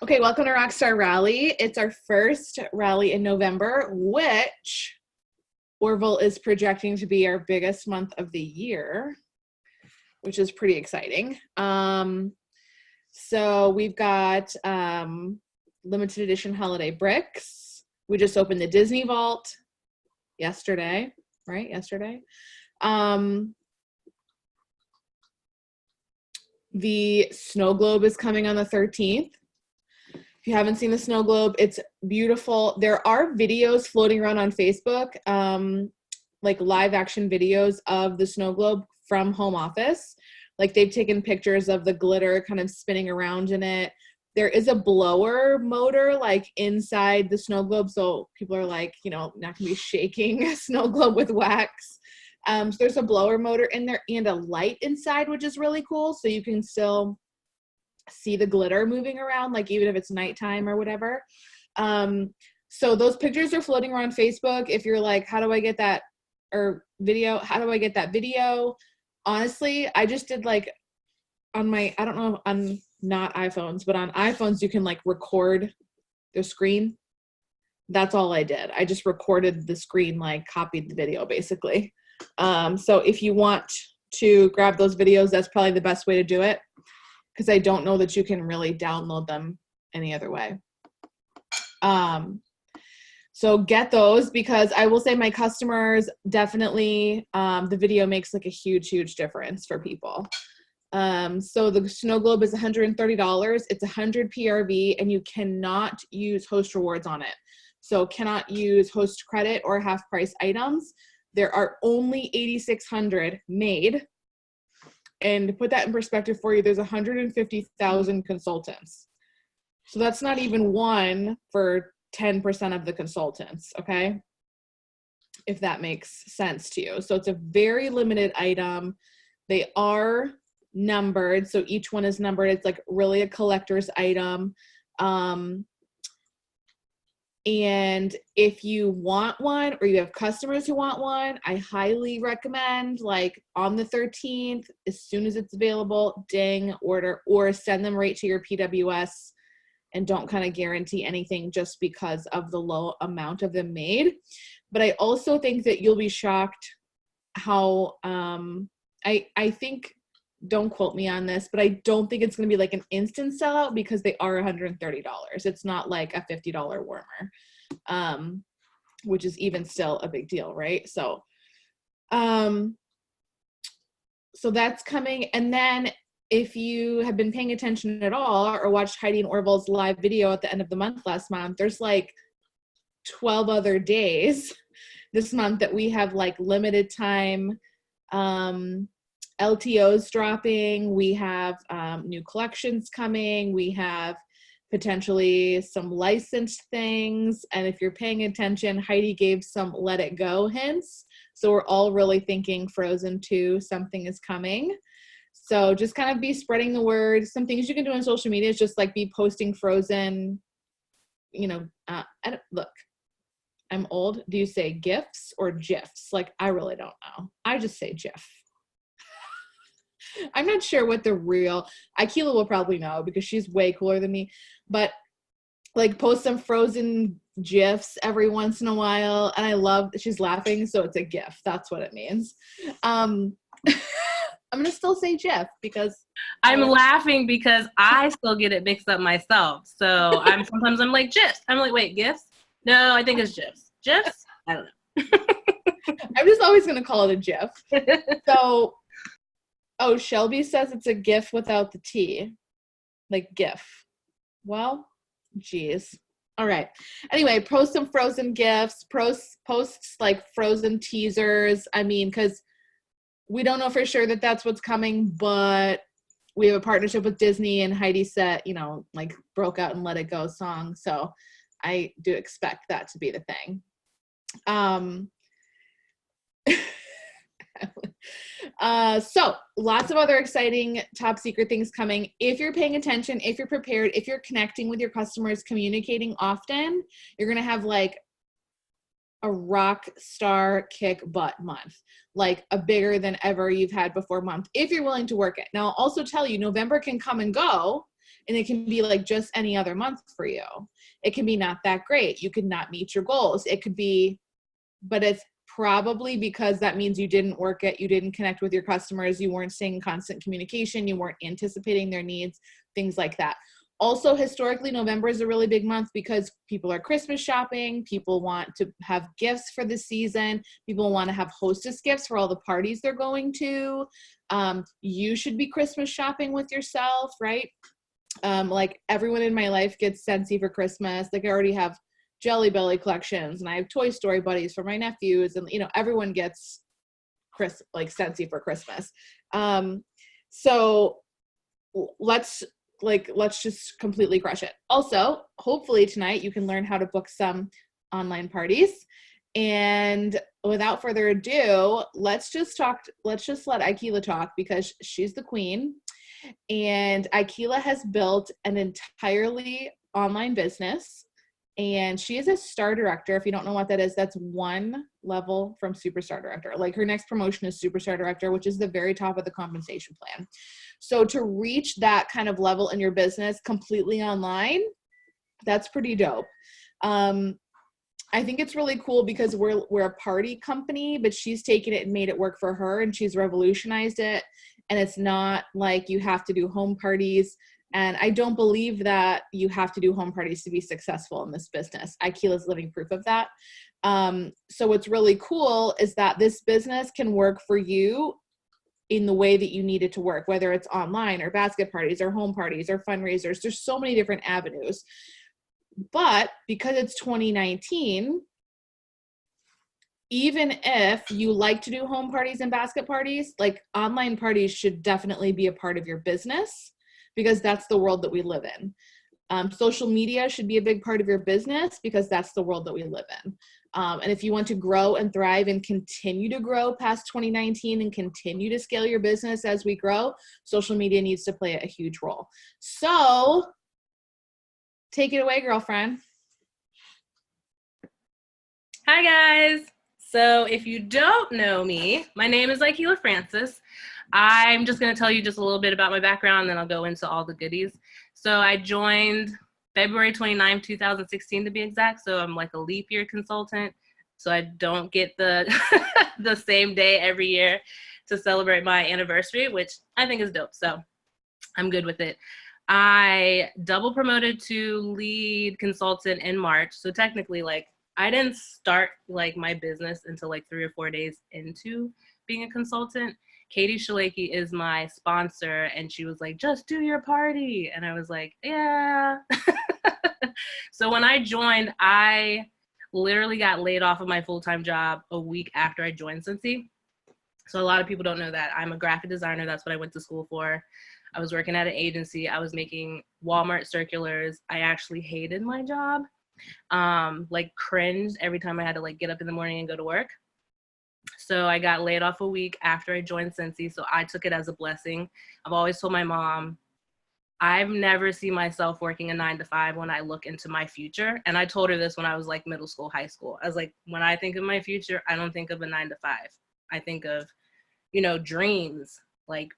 Okay, welcome to Rockstar Rally. It's our first rally in November, which Orville is projecting to be our biggest month of the year, which is pretty exciting. So we've got limited edition holiday bricks. We just opened the Disney Vault yesterday, right? Yesterday. The snow globe is coming on the 13th. If you haven't seen the snow globe, it's beautiful. There are videos floating around on Facebook, like live action videos of the snow globe from home office. Like they've taken pictures of the glitter kind of spinning around in it. There is a blower motor like inside the snow globe. So people are like, not gonna be shaking a snow globe with wax. So there's a blower motor in there and a light inside, which is really cool. So you can still see the glitter moving around, like even if it's nighttime or whatever. So those pictures are floating around Facebook. If you're like, how do I get that video? Honestly, I just did like on my, I don't know, on not iPhones, but on iPhones, you can like record the screen. That's all I did. I just recorded the screen, like copied the video basically. So if you want to grab those videos, that's probably the best way to do it, because I don't know that you can really download them any other way. So get those, because I will say my customers definitely, the video makes like a huge difference for people. So the snow globe is $130. It's 100 PRV and you cannot use host rewards on it. So cannot use host credit or half price items. There are only 8,600 made. And to put that in perspective for you, there's 150,000 consultants. So that's not even one for 10% of the consultants, okay? If that makes sense to you. So it's a very limited item. They are numbered, so each one is numbered. It's like really a collector's item. And if you want one or you have customers who want one, I highly recommend like on the 13th, as soon as it's available, ding, order, or send them right to your PWS, and don't kind of guarantee anything just because of the low amount of them made. But I also think that you'll be shocked how, I think, don't quote me on this, but I don't think it's going to be like an instant sellout because they are $130. It's not like a $50 warmer, which is even still a big deal, right? So, so that's coming. And then if you have been paying attention at all or watched Heidi and Orville's live video at the end of the month last month, there's like 12 other days this month that we have like limited time, LTOs dropping. We have new collections coming. We have potentially some licensed things. And if you're paying attention, Heidi gave some let it go hints. So we're all really thinking Frozen 2, something is coming. So just kind of be spreading the word. Some things you can do on social media is just like be posting Frozen, look, I'm old. Do you say GIFs or GIFs? Like, I really don't know. I just say GIF. I'm not sure what the real, Akila will probably know because she's way cooler than me, but like post some Frozen GIFs every once in a while. And I love that she's laughing. So it's a GIF. That's what it means. I'm going to still say GIF because I'm laughing because I still get it mixed up myself. So sometimes I'm like GIFs. I'm like, wait, GIFs? No, I think it's GIFs. GIFs? I don't know. I'm just always going to call it a GIF. So, oh, Shelby says it's a GIF without the T. Like GIF. Well, geez. All right. Anyway, post some Frozen GIFs. Posts like Frozen teasers. I mean, because we don't know for sure that that's what's coming, but we have a partnership with Disney and Heidi said, like broke out and Let It Go song. So I do expect that to be the thing. So lots of other exciting top secret things coming. If you're paying attention, if you're prepared, if you're connecting with your customers, communicating often, you're going to have like a rock star kick butt month, like a bigger than ever you've had before month, if you're willing to work it. Now, I'll also tell you, November can come and go. And it can be like just any other month for you. It can be not that great. You could not meet your goals. It could be, but it's probably because that means you didn't work it, you didn't connect with your customers, you weren't staying in constant communication, you weren't anticipating their needs, things like that. Also, historically, November is a really big month because people are Christmas shopping, people want to have gifts for the season, people want to have hostess gifts for all the parties they're going to. You should be Christmas shopping with yourself, right? Like everyone in my life gets Scentsy for Christmas. Like I already have Jelly Belly collections and I have Toy Story buddies for my nephews, and everyone gets Scentsy for Christmas. So let's just completely crush it. Also, hopefully tonight you can learn how to book some online parties. And without further ado, let's just let Lakeya talk because she's the queen. And Lakeya has built an entirely online business. And she is a star director. If you don't know what that is, that's one level from superstar director. Like her next promotion is superstar director, which is the very top of the compensation plan. So to reach that kind of level in your business completely online, that's pretty dope. I think it's really cool because we're a party company, but she's taken it and made it work for her, and she's revolutionized it. And it's not like you have to do home parties. And I don't believe that you have to do home parties to be successful in this business. Lakeya is living proof of that. So what's really cool is that this business can work for you in the way that you need it to work, whether it's online or basket parties or home parties or fundraisers. There's so many different avenues. But because it's 2019, even if you like to do home parties and basket parties, like online parties should definitely be a part of your business because that's the world that we live in. Social media should be a big part of your business because that's the world that we live in. And if you want to grow and thrive and continue to grow past 2019 and continue to scale your business as we grow, social media needs to play a huge role. So take it away, girlfriend. Hi, guys. So if you don't know me, my name is Lakeya Francis. I'm just going to tell you just a little bit about my background, and then I'll go into all the goodies. So I joined February 29, 2016 to be exact. So I'm like a leap year consultant. So I don't get the the same day every year to celebrate my anniversary, which I think is dope. So I'm good with it. I double promoted to lead consultant in March. So technically, like, I didn't start like my business until like 3 or 4 days into being a consultant. Katie Shalaki is my sponsor, and she was like, just do your party. And I was like, yeah. So when I joined, I literally got laid off of my full-time job a week after I joined Scentsy. So a lot of people don't know that. I'm a graphic designer. That's what I went to school for. I was working at an agency. I was making Walmart circulars. I actually hated my job. Like cringed every time I had to like get up in the morning and go to work. So I got laid off a week after I joined Scentsy. So I took it as a blessing. I've always told my mom, I've never seen myself working a 9-to-5 when I look into my future. And I told her this when I was like middle school, high school. I was like, when I think of my future, I don't think of a 9-to-5. I think of, dreams, like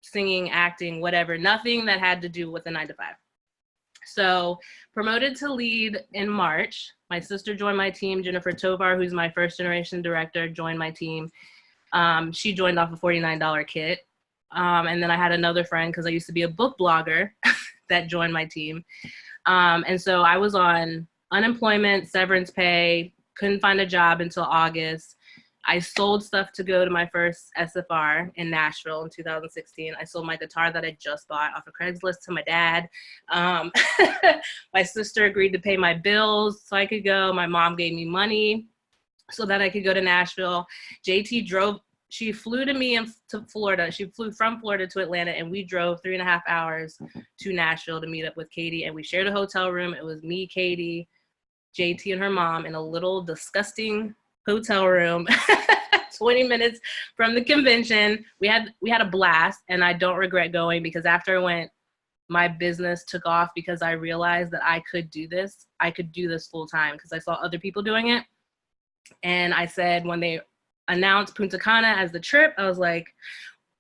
singing, acting, whatever, nothing that had to do with a 9-to-5. So promoted to lead in March. My sister joined my team. Jennifer Tovar, who's my first generation director, joined my team. She joined off a $49 kit. And then I had another friend, because I used to be a book blogger, that joined my team. And so I was on unemployment, severance pay, couldn't find a job until August. I sold stuff to go to my first SFR in Nashville in 2016. I sold my guitar that I just bought off of Craigslist to my dad. My sister agreed to pay my bills so I could go. My mom gave me money so that I could go to Nashville. JT drove. She flew to Florida. She flew from Florida to Atlanta, and we drove 3.5 hours to Nashville to meet up with Katie. And we shared a hotel room. It was me, Katie, JT, and her mom in a little disgusting hotel room 20 minutes from the convention. We had a blast, and I don't regret going, because after I went, my business took off because I realized that I could do this. I could do this full time because I saw other people doing it. And I said, when they announced Punta Cana as the trip, I was like,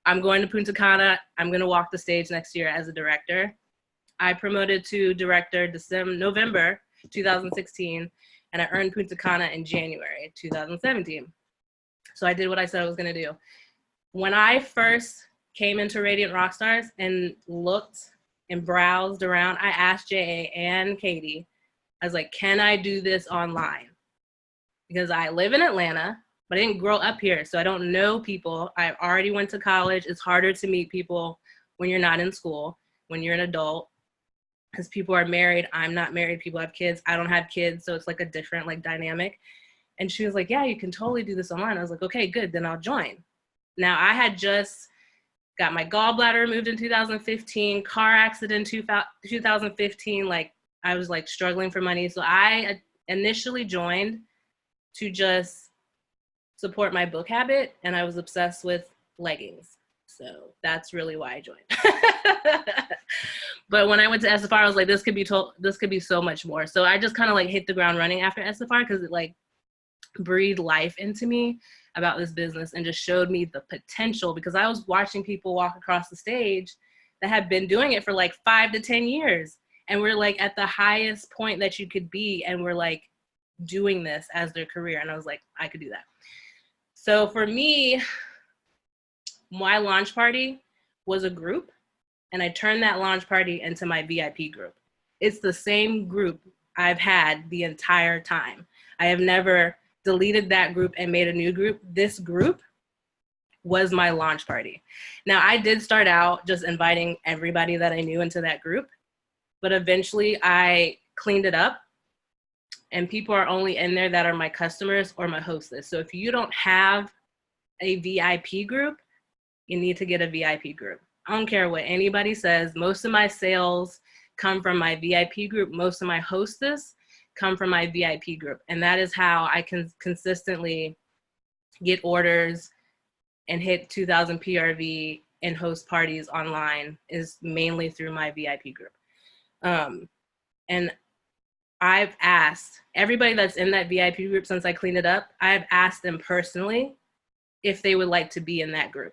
I'm going to Punta Cana. I'm going to walk the stage next year as a director. I promoted to director November 2016, and I earned Punta Cana in January 2017. So I did what I said I was going to do. When I first came into Radiant Rockstars and looked and browsed around, I asked JA and Katie, I was like, can I do this online? Because I live in Atlanta, but I didn't grow up here, so I don't know people. I already went to college. It's harder to meet people when you're not in school, when you're an adult, because people are married. I'm not married. People have kids. I don't have kids, so it's like a different like dynamic. And she was like, yeah, you can totally do this online. I was like, okay, good, then I'll join. Now, I had just got my gallbladder removed in 2015, car accident in 2015. Like, I was like struggling for money. So I initially joined to just support my book habit, and I was obsessed with leggings. So that's really why I joined. But when I went to SFR, I was like, this could be so much more. So I just kind of like hit the ground running after SFR, because it like breathed life into me about this business and just showed me the potential, because I was watching people walk across the stage that had been doing it for like 5 to 10 years. And we're like at the highest point that you could be. And we're like doing this as their career. And I was like, I could do that. So for me, my launch party was a group, and I turned that launch party into my VIP group. It's the same group I've had the entire time. I have never deleted that group and made a new group. This group was my launch party. Now, I did start out just inviting everybody that I knew into that group, but eventually I cleaned it up, and people are only in there that are my customers or my hostess. So if you don't have a VIP group, you need to get a VIP group. I don't care what anybody says. Most of my sales come from my VIP group. Most of my hostess come from my VIP group. And that is how I can consistently get orders and hit 2,000 PRV and host parties online, is mainly through my VIP group. And I've asked everybody that's in that VIP group since I cleaned it up, I've asked them personally if they would like to be in that group.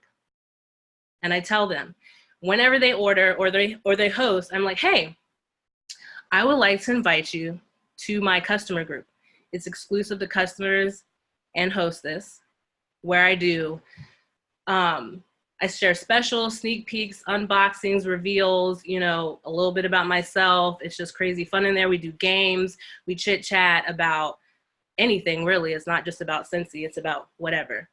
And I tell them, whenever they order or they host, I'm like, hey, I would like to invite you to my customer group. It's exclusive to customers and hostess, where I do, I share special sneak peeks, unboxings, reveals, you know, a little bit about myself. It's just crazy fun in there. We do games. We chit chat about anything, really. It's not just about Scentsy. It's about whatever.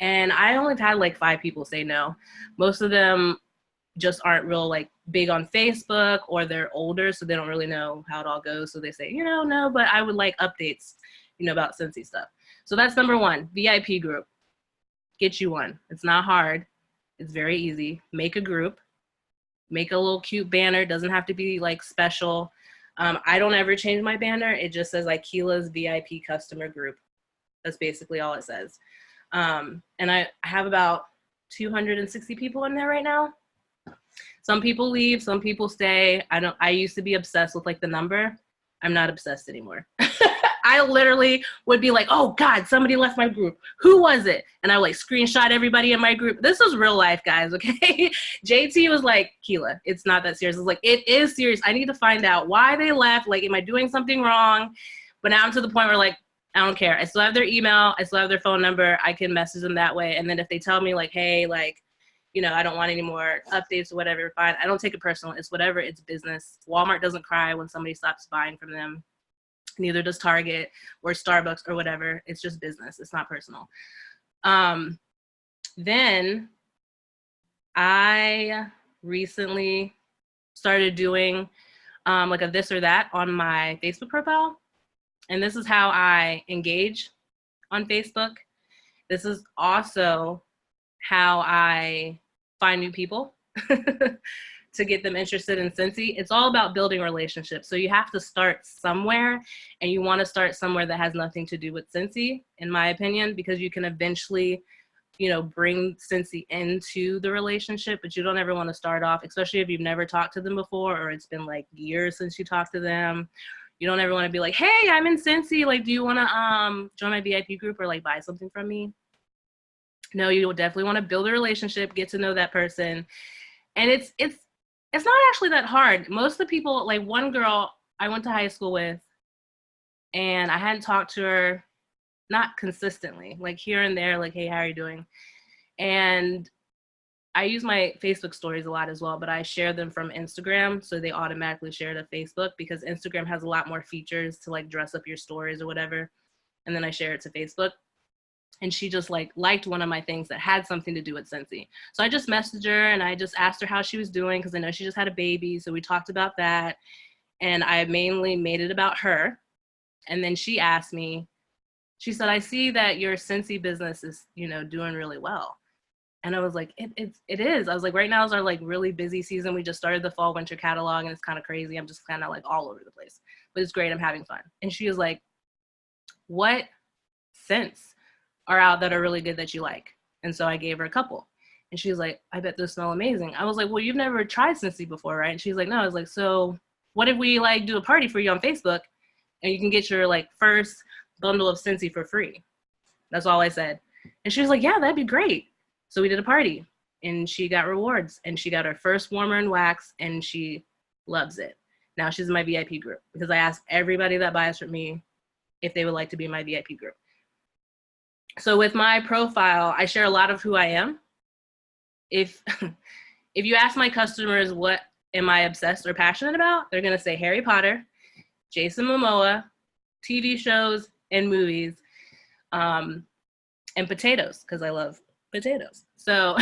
And I only had like 5 people say no. Most of them just aren't real like big on Facebook, or they're older, so they don't really know how it all goes. So they say, you know, no, but I would like updates, you know, about Scentsy stuff. So that's number 1, VIP group. Get you one. It's not hard. It's very easy. Make a group. Make a little cute banner. Doesn't have to be like special. I don't ever change my banner. It just says like Keela's VIP customer group. That's basically all it says. And I have about 260 people in there right now. Some people leave, some people stay. I used to be obsessed with like the number. I'm not obsessed anymore. I literally would be like, oh God, somebody left my group. Who was it? And I like screenshot everybody in my group. This is real life, guys, okay? JT was like, Keela, it's not that serious. I was like, it is serious. I need to find out why they left. Like, am I doing something wrong? But now I'm to the point where like, I don't care. I still have their email. I still have their phone number. I can message them that way. And then if they tell me like, hey, like, you know, I don't want any more updates or whatever, fine. I don't take it personal. It's whatever. It's business. Walmart doesn't cry when somebody stops buying from them. Neither does Target or Starbucks or whatever. It's just business. It's not personal. Then I recently started doing like a this or that on my Facebook profile. And this is how I engage on Facebook. This is also how I find new people to get them interested in Scentsy. It's all about building relationships. So you have to start somewhere, and you want to start somewhere that has nothing to do with Scentsy, in my opinion, because you can eventually, you know, bring Scentsy into the relationship, but you don't ever want to start off, especially if you've never talked to them before, or it's been like years since you talked to them. You don't ever want to be like, hey, I'm in Scentsy. Like, do you want to join my VIP group or like buy something from me? No, you definitely want to build a relationship, get to know that person. And it's It's not actually that hard. Most of the people, like one girl I went to high school with, and I hadn't talked to her, not consistently, like here and there, like, hey, how are you doing? And I use my Facebook stories a lot as well, but I share them from Instagram, so they automatically share to Facebook because Instagram has a lot more features to like dress up your stories or whatever. And then I share it to Facebook. And she just like liked one of my things that had something to do with Scentsy. So I just messaged her and I just asked her how she was doing because I know she just had a baby. So we talked about that. And I mainly made it about her. And then she asked me, she said, I see that your Scentsy business is, you know, doing really well. And I was like, it is. I was like, right now is our like really busy season. We just started the fall winter catalog and it's kind of crazy. I'm just kind of like all over the place, but it's great. I'm having fun. And she was like, what scents are out that are really good that you like? And so I gave her a couple. And she was like, I bet those smell amazing. I was like, well, you've never tried Scentsy before, right? And she's like, no. I was like, so what if we like do a party for you on Facebook and you can get your like first bundle of Scentsy for free? That's all I said. And she was like, yeah, that'd be great. So we did a party and she got rewards and she got her first warmer and wax and she loves it. Now she's in my VIP group because I asked everybody that buys from me if they would like to be in my VIP group. So with my profile, I share a lot of who I am. If you ask my customers what am I obsessed or passionate about, they're gonna say Harry Potter, Jason Momoa, TV shows and movies, and potatoes, because I love potatoes. So,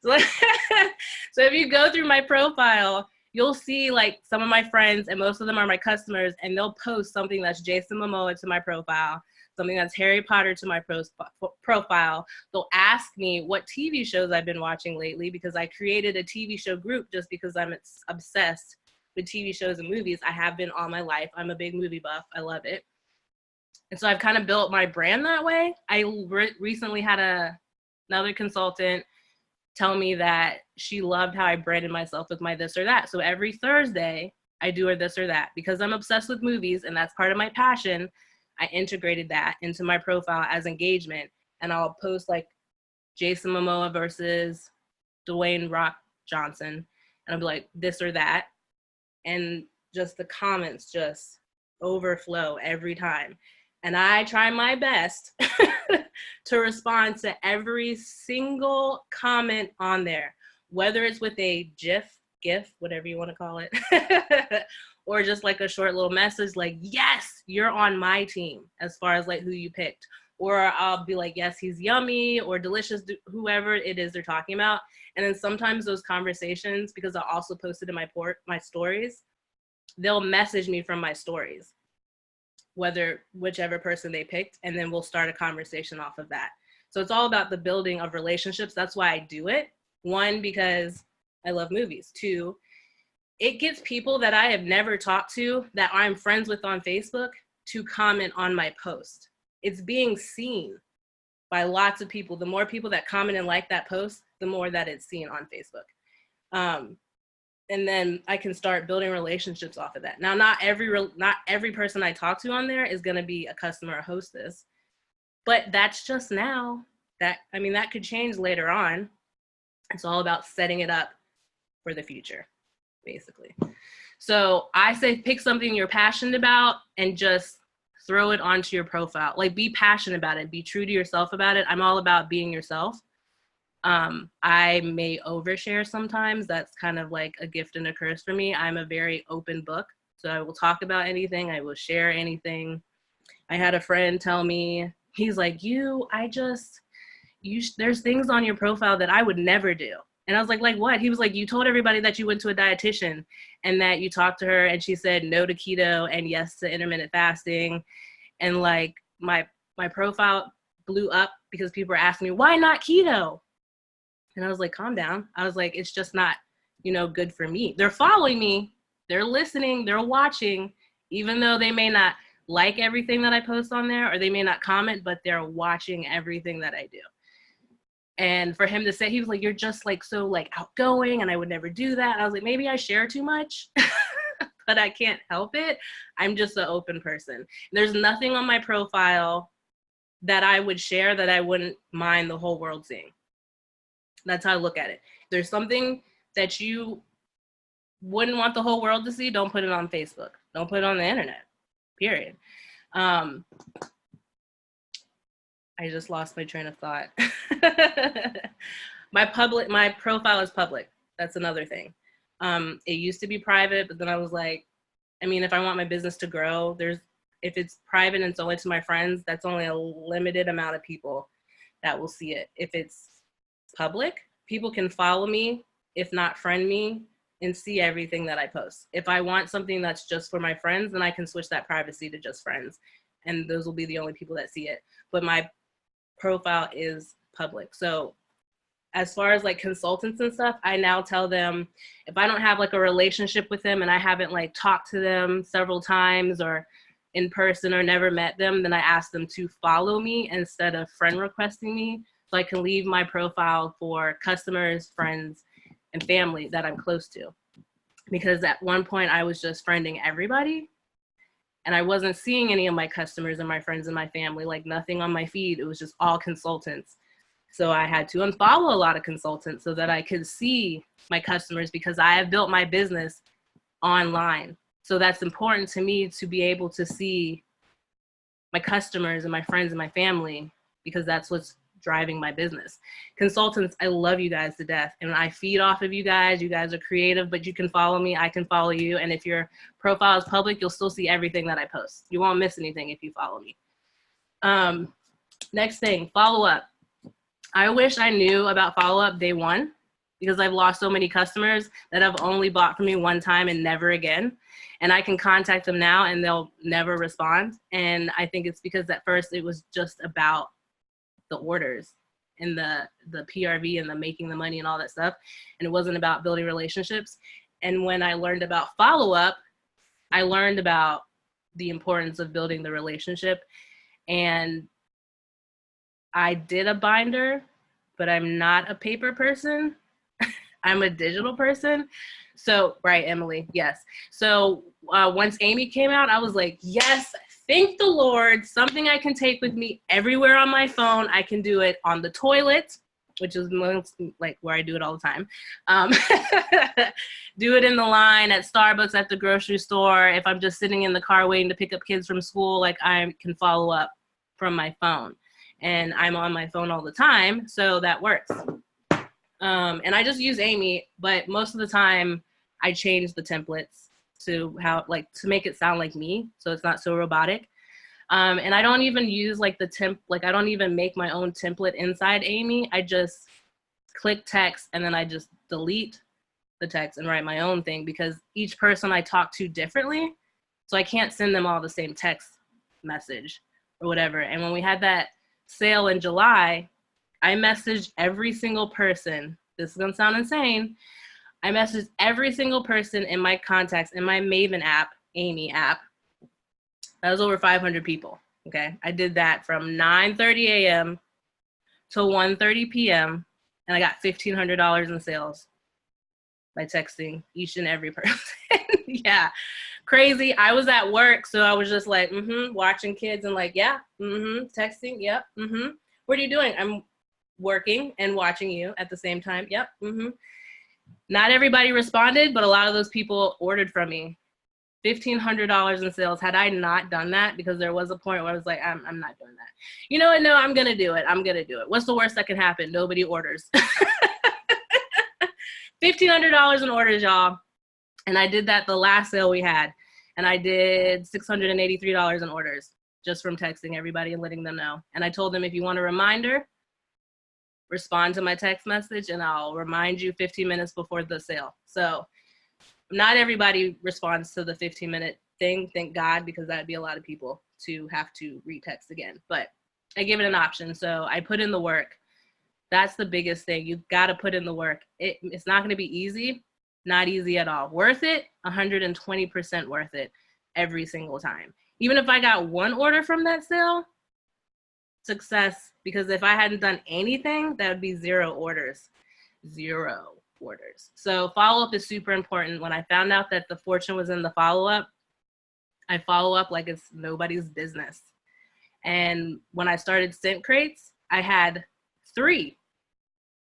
so if you go through my profile, you'll see like some of my friends, and most of them are my customers, and they'll post something that's Jason Momoa to my profile, something that's Harry Potter to my profile. They'll ask me what TV shows I've been watching lately because I created a TV show group just because I'm obsessed with TV shows and movies. I have been all my life. I'm a big movie buff. I love it. And so I've kind of built my brand that way. I recently had another consultant tell me that she loved how I branded myself with my this or that. So every Thursday, I do a this or that. Because I'm obsessed with movies and that's part of my passion, I integrated that into my profile as engagement. And I'll post like Jason Momoa versus Dwayne Rock Johnson. And I'll be like, this or that. And just the comments just overflow every time. And I try my best to respond to every single comment on there, whether it's with a GIF, whatever you want to call it, or just like a short little message like, yes, you're on my team as far as like who you picked. Or I'll be like, yes, he's yummy or delicious, whoever it is they're talking about. And then sometimes those conversations, because I also posted in my stories, they'll message me from my stories, whichever person they picked, and then we'll start a conversation off of that. So it's all about the building of relationships. That's why I do it. One, because I love movies. Two, it gets people that I have never talked to that I'm friends with on Facebook to comment on my post. It's being seen by lots of people. The more people that comment and like that post, the more that it's seen on Facebook. And then I can start building relationships off of that. Now, not every person I talk to on there is going to be a customer or hostess, but that's just now. That could change later on. It's all about setting it up for the future, basically. So I say pick something you're passionate about and just throw it onto your profile. Like, be passionate about it. Be true to yourself about it. I'm all about being yourself. I may overshare sometimes. That's kind of like a gift and a curse for me. I'm a very open book. So I will talk about anything. I will share anything. I had a friend tell me, he's like, there's things on your profile that I would never do. And I was like what? He was like, you told everybody that you went to a dietitian and that you talked to her and she said no to keto and yes to intermittent fasting. And like my profile blew up because people were asking me, why not keto? And I was like, calm down. I was like, it's just not, good for me. They're following me. They're listening. They're watching, even though they may not like everything that I post on there or they may not comment, but they're watching everything that I do. And for him to say, he was like, you're just like so like outgoing and I would never do that. And I was like, maybe I share too much, but I can't help it. I'm just an open person. There's nothing on my profile that I would share that I wouldn't mind the whole world seeing. That's how I look at it. there's something that you wouldn't want the whole world to see, don't put it on Facebook. Don't put it on the internet, period. I just lost my train of thought. My profile is public. That's another thing. It used to be private, but then I was like, I mean, if I want my business to grow, if it's private and it's only to my friends, that's only a limited amount of people that will see it. If it's public, people can follow me, if not friend me, and see everything that I post. If I want something that's just for my friends, then I can switch that privacy to just friends. And those will be the only people that see it. But my profile is public. So as far as like consultants and stuff, I now tell them if I don't have like a relationship with them and I haven't like talked to them several times or in person or never met them, then I ask them to follow me instead of friend requesting me. So I can leave my profile for customers, friends, and family that I'm close to. Because at one point I was just friending everybody and I wasn't seeing any of my customers and my friends and my family, like nothing on my feed. It was just all consultants. So I had to unfollow a lot of consultants so that I could see my customers, because I have built my business online. So that's important to me, to be able to see my customers and my friends and my family, because that's what's driving my business. Consultants, I love you guys to death, and I feed off of you guys. You guys are creative, but you can follow me, I can follow you, and if your profile is public, you'll still see everything that I post. You won't miss anything if you follow me. Next thing, follow up. I wish I knew about follow up day one, because I've lost so many customers that have only bought from me one time and never again. And I can contact them now and they'll never respond. And I think it's because at first it was just about the orders and the PRV and the making the money and all that stuff. And it wasn't about building relationships. And when I learned about follow-up, I learned about the importance of building the relationship. And I did a binder, but I'm not a paper person. I'm a digital person. So, right, Emily, yes. So once Amy came out, I was like, yes, thank the Lord, something I can take with me everywhere on my phone. I can do it on the toilet, which is like where I do it all the time. Do it in the line at Starbucks, at the grocery store. If I'm just sitting in the car waiting to pick up kids from school, like I can follow up from my phone. And I'm on my phone all the time, so that works. And I just use Amy, but most of the time I change the templates to to make it sound like me, so it's not so robotic. And I don't even use like I don't even make my own template inside Amy. I just click text and then I just delete the text and write my own thing, because each person I talk to differently, so I can't send them all the same text message or whatever. And when we had that sale in July, I messaged every single person. This is gonna sound insane. I messaged every single person in my contacts, in my Maven app, Amy app. That was over 500 people, okay? I did that from 9:30 a.m. to 1:30 p.m. and I got $1,500 in sales by texting each and every person. Yeah, crazy. I was at work, so I was just like, watching kids and like, yeah, texting, yep, What are you doing? I'm working and watching you at the same time. Yep. Not everybody responded, but a lot of those people ordered from me. $1,500 in sales. Had I not done that, because there was a point where I was like, I'm not doing that. You know what? No, I'm going to do it. I'm going to do it. What's the worst that can happen? Nobody orders. $1,500 in orders, y'all. And I did that the last sale we had. And I did $683 in orders just from texting everybody and letting them know. And I told them, if you want a reminder, respond to my text message and I'll remind you 15 minutes before the sale. So not everybody responds to the 15-minute thing, thank God, because that'd be a lot of people to have to retext again. But I give it an option. So I put in the work. That's the biggest thing. You've got to put in the work. It's not going to be easy. Not easy at all. Worth it, 120% worth it every single time. Even if I got one order from that sale, success, because if I hadn't done anything, that would be 0 orders. 0 orders. So follow-up is super important. When I found out that the fortune was in the follow-up, I follow up like it's nobody's business. And when I started Scent Crates, I had 3.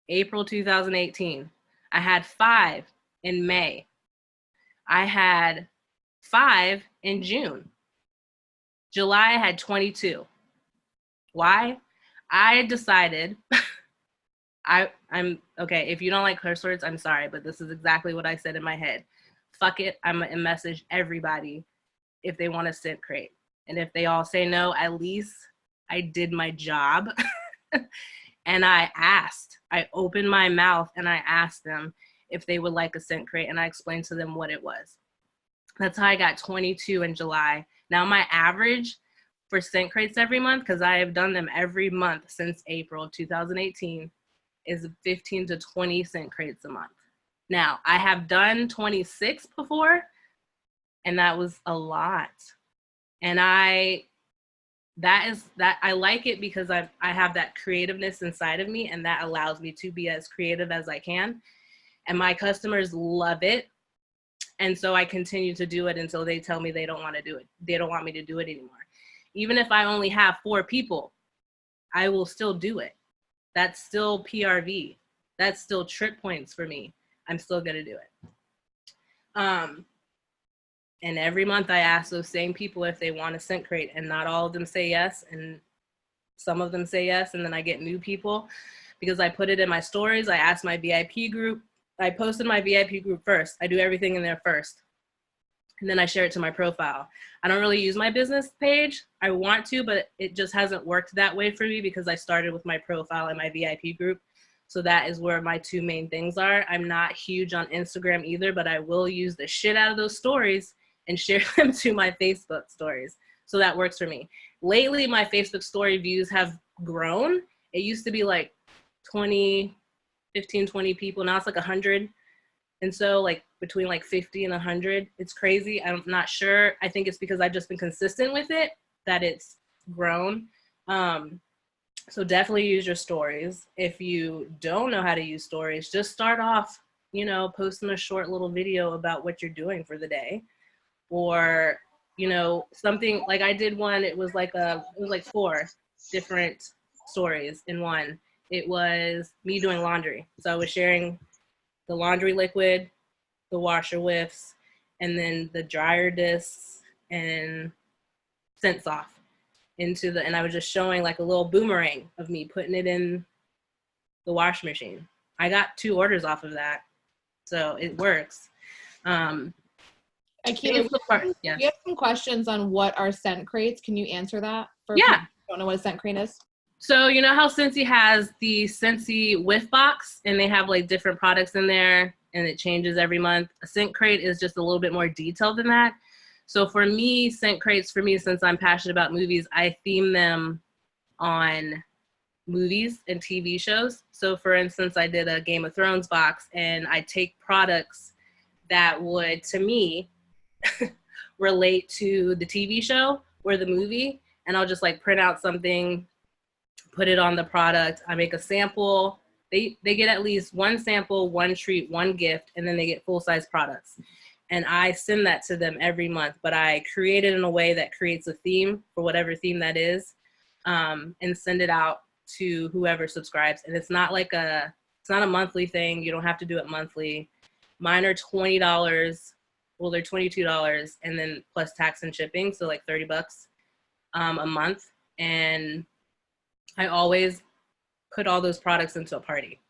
April 2018. I had 5 in May. I had 5 in June. July, I had 22. Why? I decided, I'm okay, if you don't like curse words, I'm sorry, but this is exactly what I said in my head. Fuck it, I'm gonna message everybody if they want to scent crate. And if they all say no, at least I did my job. And I opened my mouth and I asked them if they would like a scent crate, and I explained to them what it was. That's how I got 22 in July. Now my average for scent crates every month, because I have done them every month since April 2018, is 15 to 20 scent crates a month. Now I have done 26 before, and that was a lot. And I like it because I have that creativeness inside of me, and that allows me to be as creative as I can. And my customers love it. And so I continue to do it until they tell me they don't want to do it. They don't want me to do it anymore. Even if I only have 4 people, I will still do it. That's still PRV. That's still trip points for me. I'm still going to do it. And every month I ask those same people if they want a scent crate, and not all of them say yes. And some of them say yes. And then I get new people because I put it in my stories. I ask my VIP group. I posted my VIP group first. I do everything in there first. And then I share it to my profile. I don't really use my business page. I want to, but it just hasn't worked that way for me because I started with my profile and my VIP group. So that is where my 2 main things are. I'm not huge on Instagram either, but I will use the shit out of those stories and share them to my Facebook stories. So that works for me. Lately, my Facebook story views have grown. It used to be like 15, 20 people. Now it's like 100. And so like between like 50 and 100, it's crazy. I'm not sure. I think it's because I've just been consistent with it that it's grown. So definitely use your stories. If you don't know how to use stories, just start off, posting a short little video about what you're doing for the day. Or, something like I did one, it was like 4 different stories in one. It was me doing laundry. So I was sharing the laundry liquid, the washer whiffs, and then the dryer discs and scent off and I was just showing like a little boomerang of me putting it in the wash machine. I got 2 orders off of that. So it works. Akila, we have some questions on what are scent crates. Can you answer that for people who don't know what a scent crate is? So you know how Scentsy has the Scentsy whiff box, and they have like different products in there, and it changes every month. A scent crate is just a little bit more detailed than that. So for me, scent crates, since I'm passionate about movies, I theme them on movies and TV shows. So for instance, I did a Game of Thrones box, and I take products that would, to me, relate to the TV show or the movie, and I'll just like print out something, put it on the product. I make a sample. They get at least 1 sample, 1 treat, 1 gift, and then they get full-size products. And I send that to them every month, but I create it in a way that creates a theme for whatever theme that is, and send it out to whoever subscribes. And it's not a monthly thing. You don't have to do it monthly. Mine are $20. Well, they're $22, and then plus tax and shipping, so like $30 a month. And I always put all those products into a party,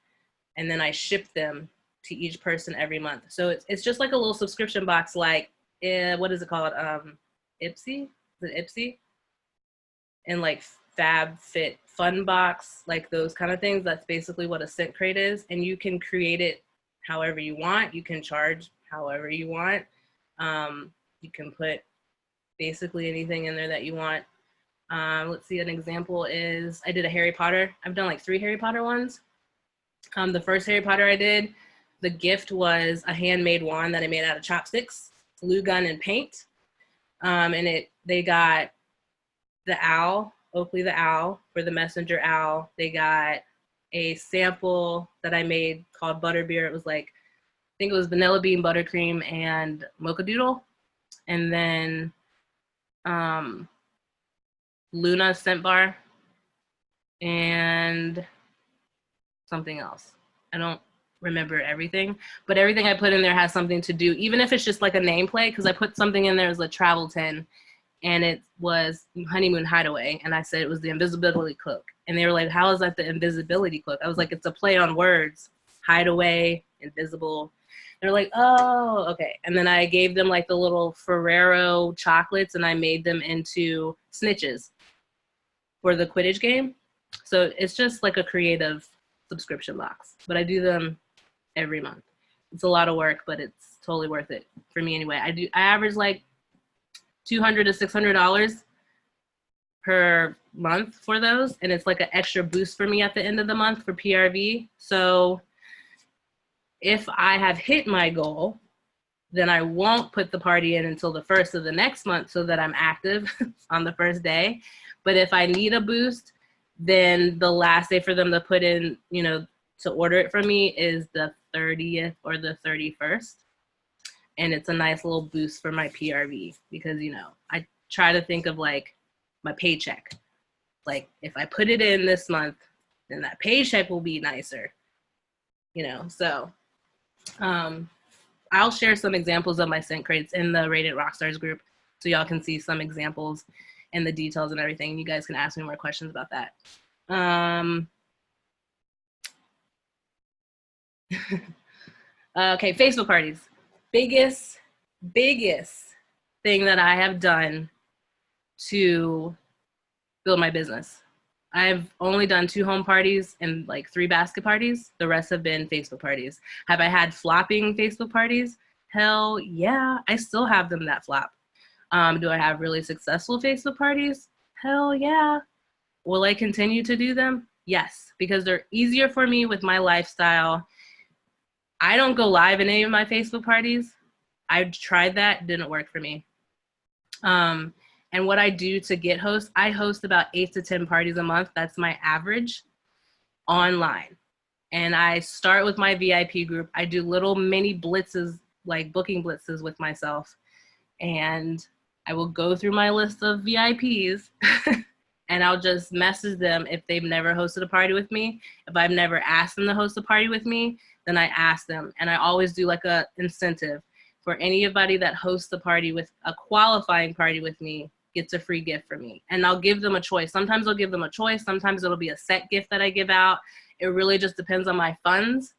and then I ship them to each person every month. So it's just like a little subscription box, like what is it called? Ipsy? Is it Ipsy? And like Fab Fit Fun Box, like those kind of things. That's basically what a scent crate is, and you can create it however you want. You can charge however you want. You can put basically anything in there that you want. Let's see, an example is I did a Harry Potter. I've done like 3 Harry Potter ones. The first Harry Potter I did, the gift was a handmade wand that I made out of chopsticks, glue gun, and paint. And they got the owl, Oakley the owl, for the messenger owl. They got a sample that I made called Butterbeer. It was like, I think it was vanilla bean, buttercream, and mocha doodle. And then Luna scent bar and something else. remember everything, but everything I put in there has something to do, even if it's just like a nameplate, because I put something in there as a travel tin, and it was Honeymoon Hideaway, and I said it was the invisibility cloak, and they were like, how is that the invisibility cloak? I was like, it's a play on words, hideaway, invisible. They're like, oh, okay. And then I gave them like the little Ferrero chocolates, and I made them into snitches for the Quidditch game. So it's just like a creative subscription box, but I do them every month. It's a lot of work, but it's totally worth it for me anyway. I average like $200 to $600 per month for those, and it's like an extra boost for me at the end of the month for PRV. So if I have hit my goal, then I won't put the party in until the first of the next month so that I'm active on the first day. But if I need a boost, then the last day for them to put in, you know, to order it from me is the 30th or the 31st. And it's a nice little boost for my PRV because, you know, I try to think of like my paycheck. Like if I put it in this month, then that paycheck will be nicer, you know. So I'll share some examples of my scent crates in the Rated Rockstars group so y'all can see some examples and the details and everything. You guys can ask me more questions about that. Okay, Facebook parties. Biggest thing that I have done to build my business. I've only done 2 home parties and like 3 basket parties. The rest have been Facebook parties. Have I had flopping Facebook parties? Hell yeah, I still have them that flop. Do I have really successful Facebook parties? Hell yeah. Will I continue to do them? Yes, because they're easier for me with my lifestyle. I don't go live in any of my Facebook parties. I tried that, didn't work for me. And what I do to get hosts, I host about 8 to 10 parties a month. That's my average online. And I start with my VIP group. I do little mini blitzes, like booking blitzes with myself. And I will go through my list of VIPs and I'll just message them if they've never hosted a party with me. If I've never asked them to host a party with me, then I ask them. And I always do like a incentive for anybody that hosts a party with a qualifying party with me gets a free gift from me. And I'll give them a choice. Sometimes I'll give them a choice. Sometimes it'll be a set gift that I give out. It really just depends on my funds.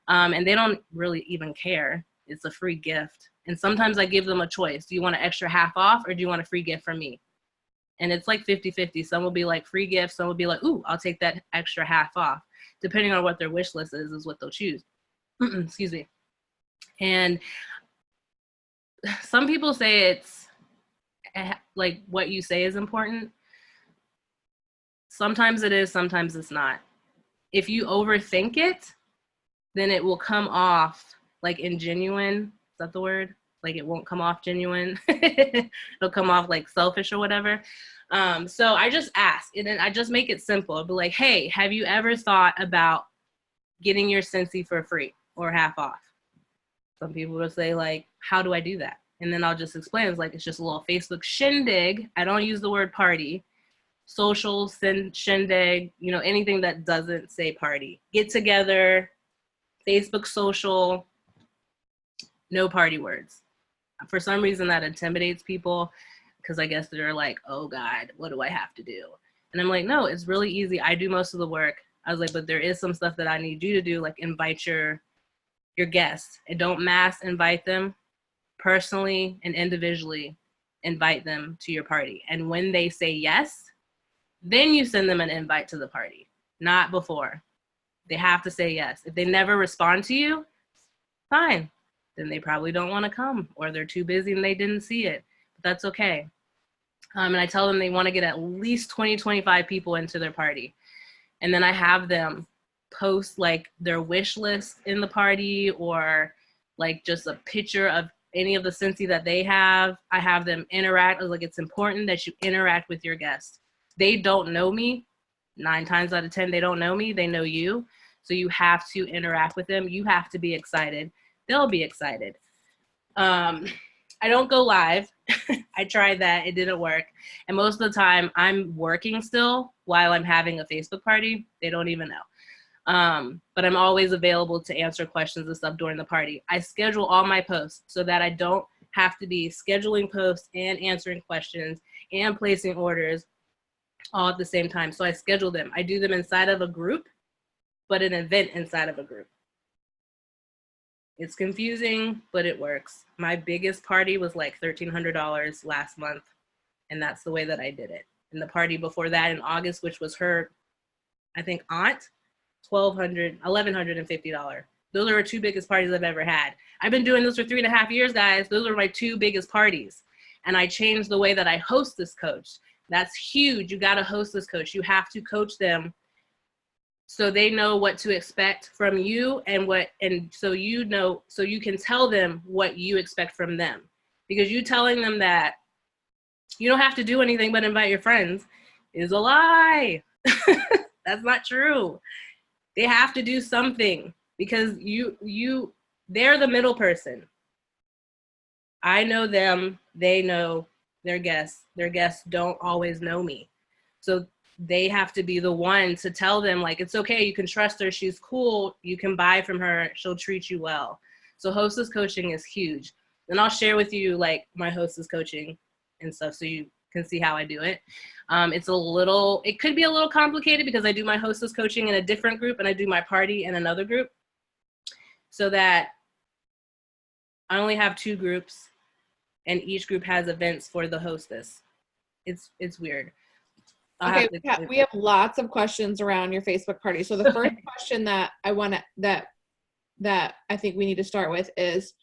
And they don't really even care. It's a free gift. And sometimes I give them a choice. Do you want an extra half off or do you want a free gift from me? And it's like 50-50. Some will be like free gifts. Some will be like, ooh, I'll take that extra half off. Depending on what their wish list is what they'll choose. Excuse me. And some people say it's like what you say is important. Sometimes it is, sometimes it's not. If you overthink it, then it will come off like ingenuine. Is that the word? Like it won't come off genuine. It'll come off like selfish or whatever. So I just ask, and then I just make it simple. I'll be like, hey, have you ever thought about getting your Scentsy for free or half off? Some people will say like, how do I do that? And then I'll just explain. It's like, it's just a little Facebook shindig. I don't use the word party. Social, shindig, you know, anything that doesn't say party. Get together, Facebook social, no party words. For some reason that intimidates people because I guess they're like, oh God, what do I have to do? And I'm like, no, it's really easy. I do most of the work. I was like, but there is some stuff that I need you to do, like invite your guests and don't mass invite them. Personally and individually invite them to your party. And when they say yes, then you send them an invite to the party, not before. They have to say yes. If they never respond to you, fine. Then they probably don't want to come or they're too busy and they didn't see it. But that's okay. And I tell them they want to get at least 20, 25 people into their party. And then I have them post like their wish list in the party or like just a picture of any of the Scentsy that they have. I have them interact. Like it's important that you interact with your guests. They don't know me. 9 times out of 10, they don't know me. They know you. So you have to interact with them. You have to be excited. They'll be excited. I don't go live. I tried that. It didn't work. And most of the time I'm working still while I'm having a Facebook party. They don't even know. But I'm always available to answer questions and stuff during the party. I schedule all my posts so that I don't have to be scheduling posts and answering questions and placing orders all at the same time. So I schedule them. I do them inside of a group, but an event inside of a group. It's confusing, but it works. My biggest party was like $1,300 last month, and that's the way that I did it. And the party before that in August, which was her, I think, aunt, $1,150. Those are our two biggest parties I've ever had. I've been doing this for 3.5 years, guys. Those are my two biggest parties. And I changed the way that I host this coach. That's huge. You got to host this coach. You have to coach them so they know what to expect from you so you can tell them what you expect from them. Because you telling them that you don't have to do anything but invite your friends is a lie. That's not true. They have to do something because they're the middle person. I know them, they know their guests. Their guests don't always know me. So they have to be the one to tell them, like, it's okay, you can trust her, she's cool, you can buy from her, she'll treat you well. So hostess coaching is huge. And I'll share with you like my hostess coaching and stuff so you can see how I do it. It could be a little complicated because I do my hostess coaching in a different group and I do my party in another group, so that I only have 2 groups and each group has events for the hostess. It's weird. Okay, we have lots of questions around your Facebook party. So the first question that that I think we need to start with is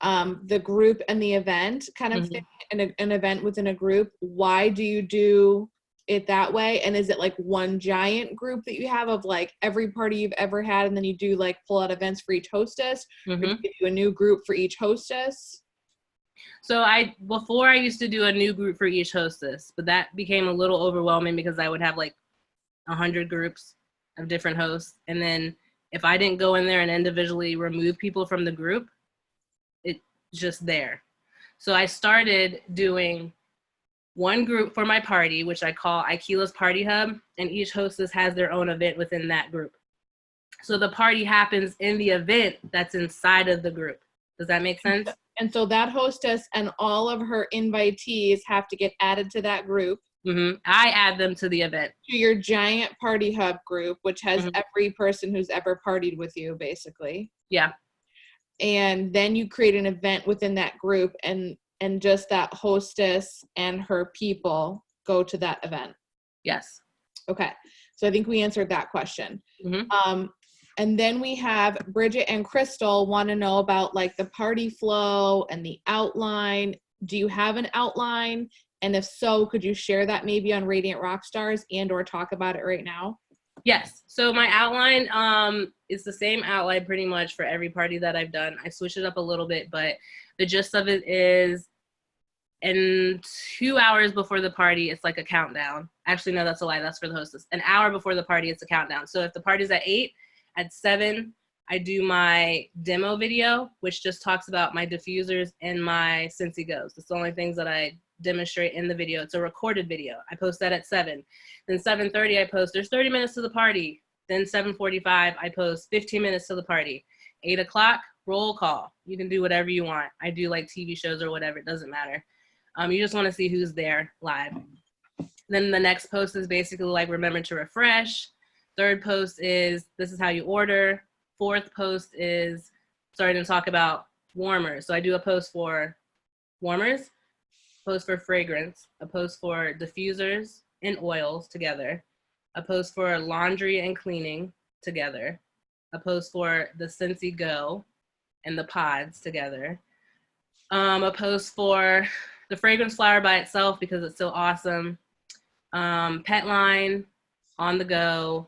the group and the event kind of thing, an event within a group. Why do you do it that way? And is it like one giant group that you have of like every party you've ever had, and then you do like pull out events for each hostess, or do you do a new group for each hostess? So before I used to do a new group for each hostess, but that became a little overwhelming because I would have like 100 groups of different hosts. And then if I didn't go in there and individually remove people from the group, it's just there. So I started doing one group for my party, which I call Aikila's Party Hub, and each hostess has their own event within that group. So the party happens in the event that's inside of the group. Does that make sense? And so that hostess and all of her invitees have to get added to that group. I add them to the event. To your giant party hub group, which has every person who's ever partied with you, basically. Yeah. And then you create an event within that group, and just that hostess and her people go to that event. Yes. Okay. So I think we answered that question. And then we have Bridget and Crystal want to know about like the party flow and the outline. Do you have an outline? And if so, could you share that maybe on Radiant Rockstars and or talk about it right now? Yes. So my outline is the same outline pretty much for every party that I've done. I switched it up a little bit, but the gist of it is, and 2 hours before the party, it's like a countdown. Actually, no, that's a lie. That's for the hostess. An hour before the party, it's a countdown. So if the party's at 8, at 7, I do my demo video, which just talks about my diffusers and my Scentsy Goes. That's the only things that I demonstrate in the video. It's a recorded video. I post that at 7. Then 7:30, I post, there's 30 minutes to the party. Then 7:45, I post 15 minutes to the party. 8 o'clock, roll call. You can do whatever you want. I do like TV shows or whatever. It doesn't matter. You just want to see who's there live. Then the next post is basically like, remember to refresh. Third post is, this is how you order. Fourth post is starting to talk about warmers. So I do a post for warmers, a post for fragrance, a post for diffusers and oils together, a post for laundry and cleaning together, a post for the Scentsy Go and the pods together, a post for the fragrance flower by itself because it's so awesome, pet line, on the go,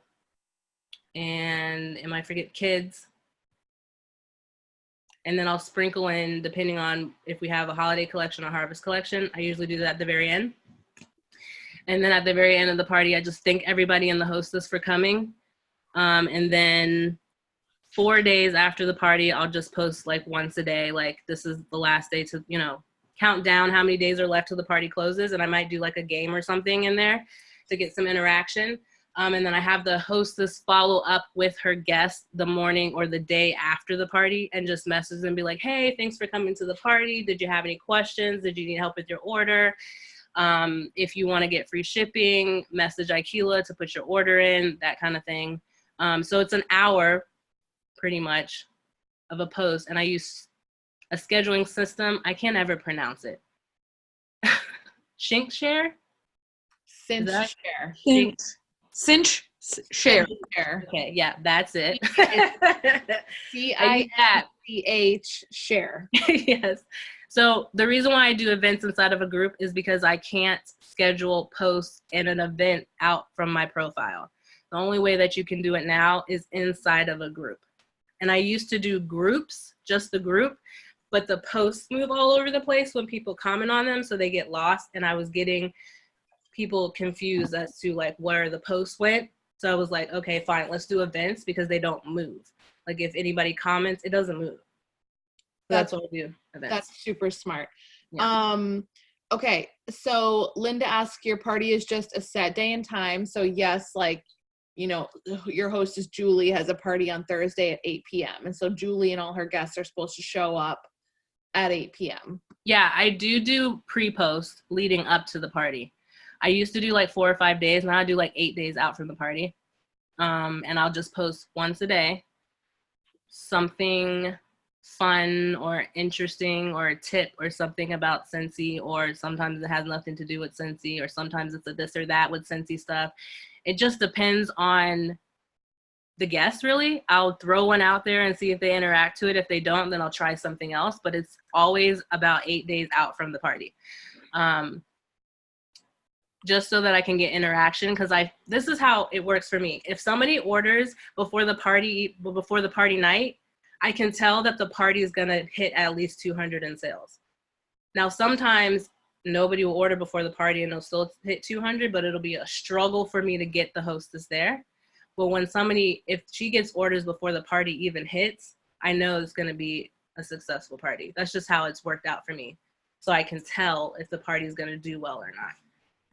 and I forget kids. And then I'll sprinkle in, depending on if we have a holiday collection or harvest collection, I usually do that at the very end. And then at the very end of the party, I just thank everybody and the hostess for coming. And then 4 days after the party, I'll just post like once a day, like this is the last day to, count down how many days are left till the party closes. And I might do like a game or something in there to get some interaction. And then I have the hostess follow up with her guest the morning or the day after the party and just message them and be like, hey, thanks for coming to the party. Did you have any questions? Did you need help with your order? If you want to get free shipping, message Lakeya to put your order in, that kind of thing. So it's an hour pretty much of a post, and I use a scheduling system. I can't ever pronounce it. Share? Cinch share. Cinch share. Okay, yeah, that's it. CINCH share. Yes. So the reason why I do events inside of a group is because I can't schedule posts and an event out from my profile. The only way that you can do it now is inside of a group. And I used to do groups, just the group, but the posts move all over the place when people comment on them, so they get lost. And I was getting people confused as to like where the posts went. So I was like, okay, fine, let's do events because they don't move. Like if anybody comments, it doesn't move. That's what I do. Events. That's super smart. Yeah. Okay, so Linda asks, your party is just a set day and time. So yes, like, you know, your hostess Julie has a party on Thursday at 8 p.m. And so Julie and all her guests are supposed to show up at 8 p.m. Yeah, I do pre-post leading up to the party. I used to do like 4 or 5 days. Now I do like 8 days out from the party. And I'll just post once a day, something fun or interesting or a tip or something about Scentsy, or sometimes it has nothing to do with Scentsy, or sometimes it's a this or that with Scentsy stuff. It just depends on the guests, really. I'll throw one out there and see if they interact to it. If they don't, then I'll try something else, but it's always about 8 days out from the party. Just so that I can get interaction, because this is how it works for me. If somebody orders before the party night, I can tell that the party is gonna hit at least 200 in sales. Now, sometimes nobody will order before the party and they'll still hit 200, but it'll be a struggle for me to get the hostess there. But when if she gets orders before the party even hits, I know it's gonna be a successful party. That's just how it's worked out for me. So I can tell if the party is gonna do well or not.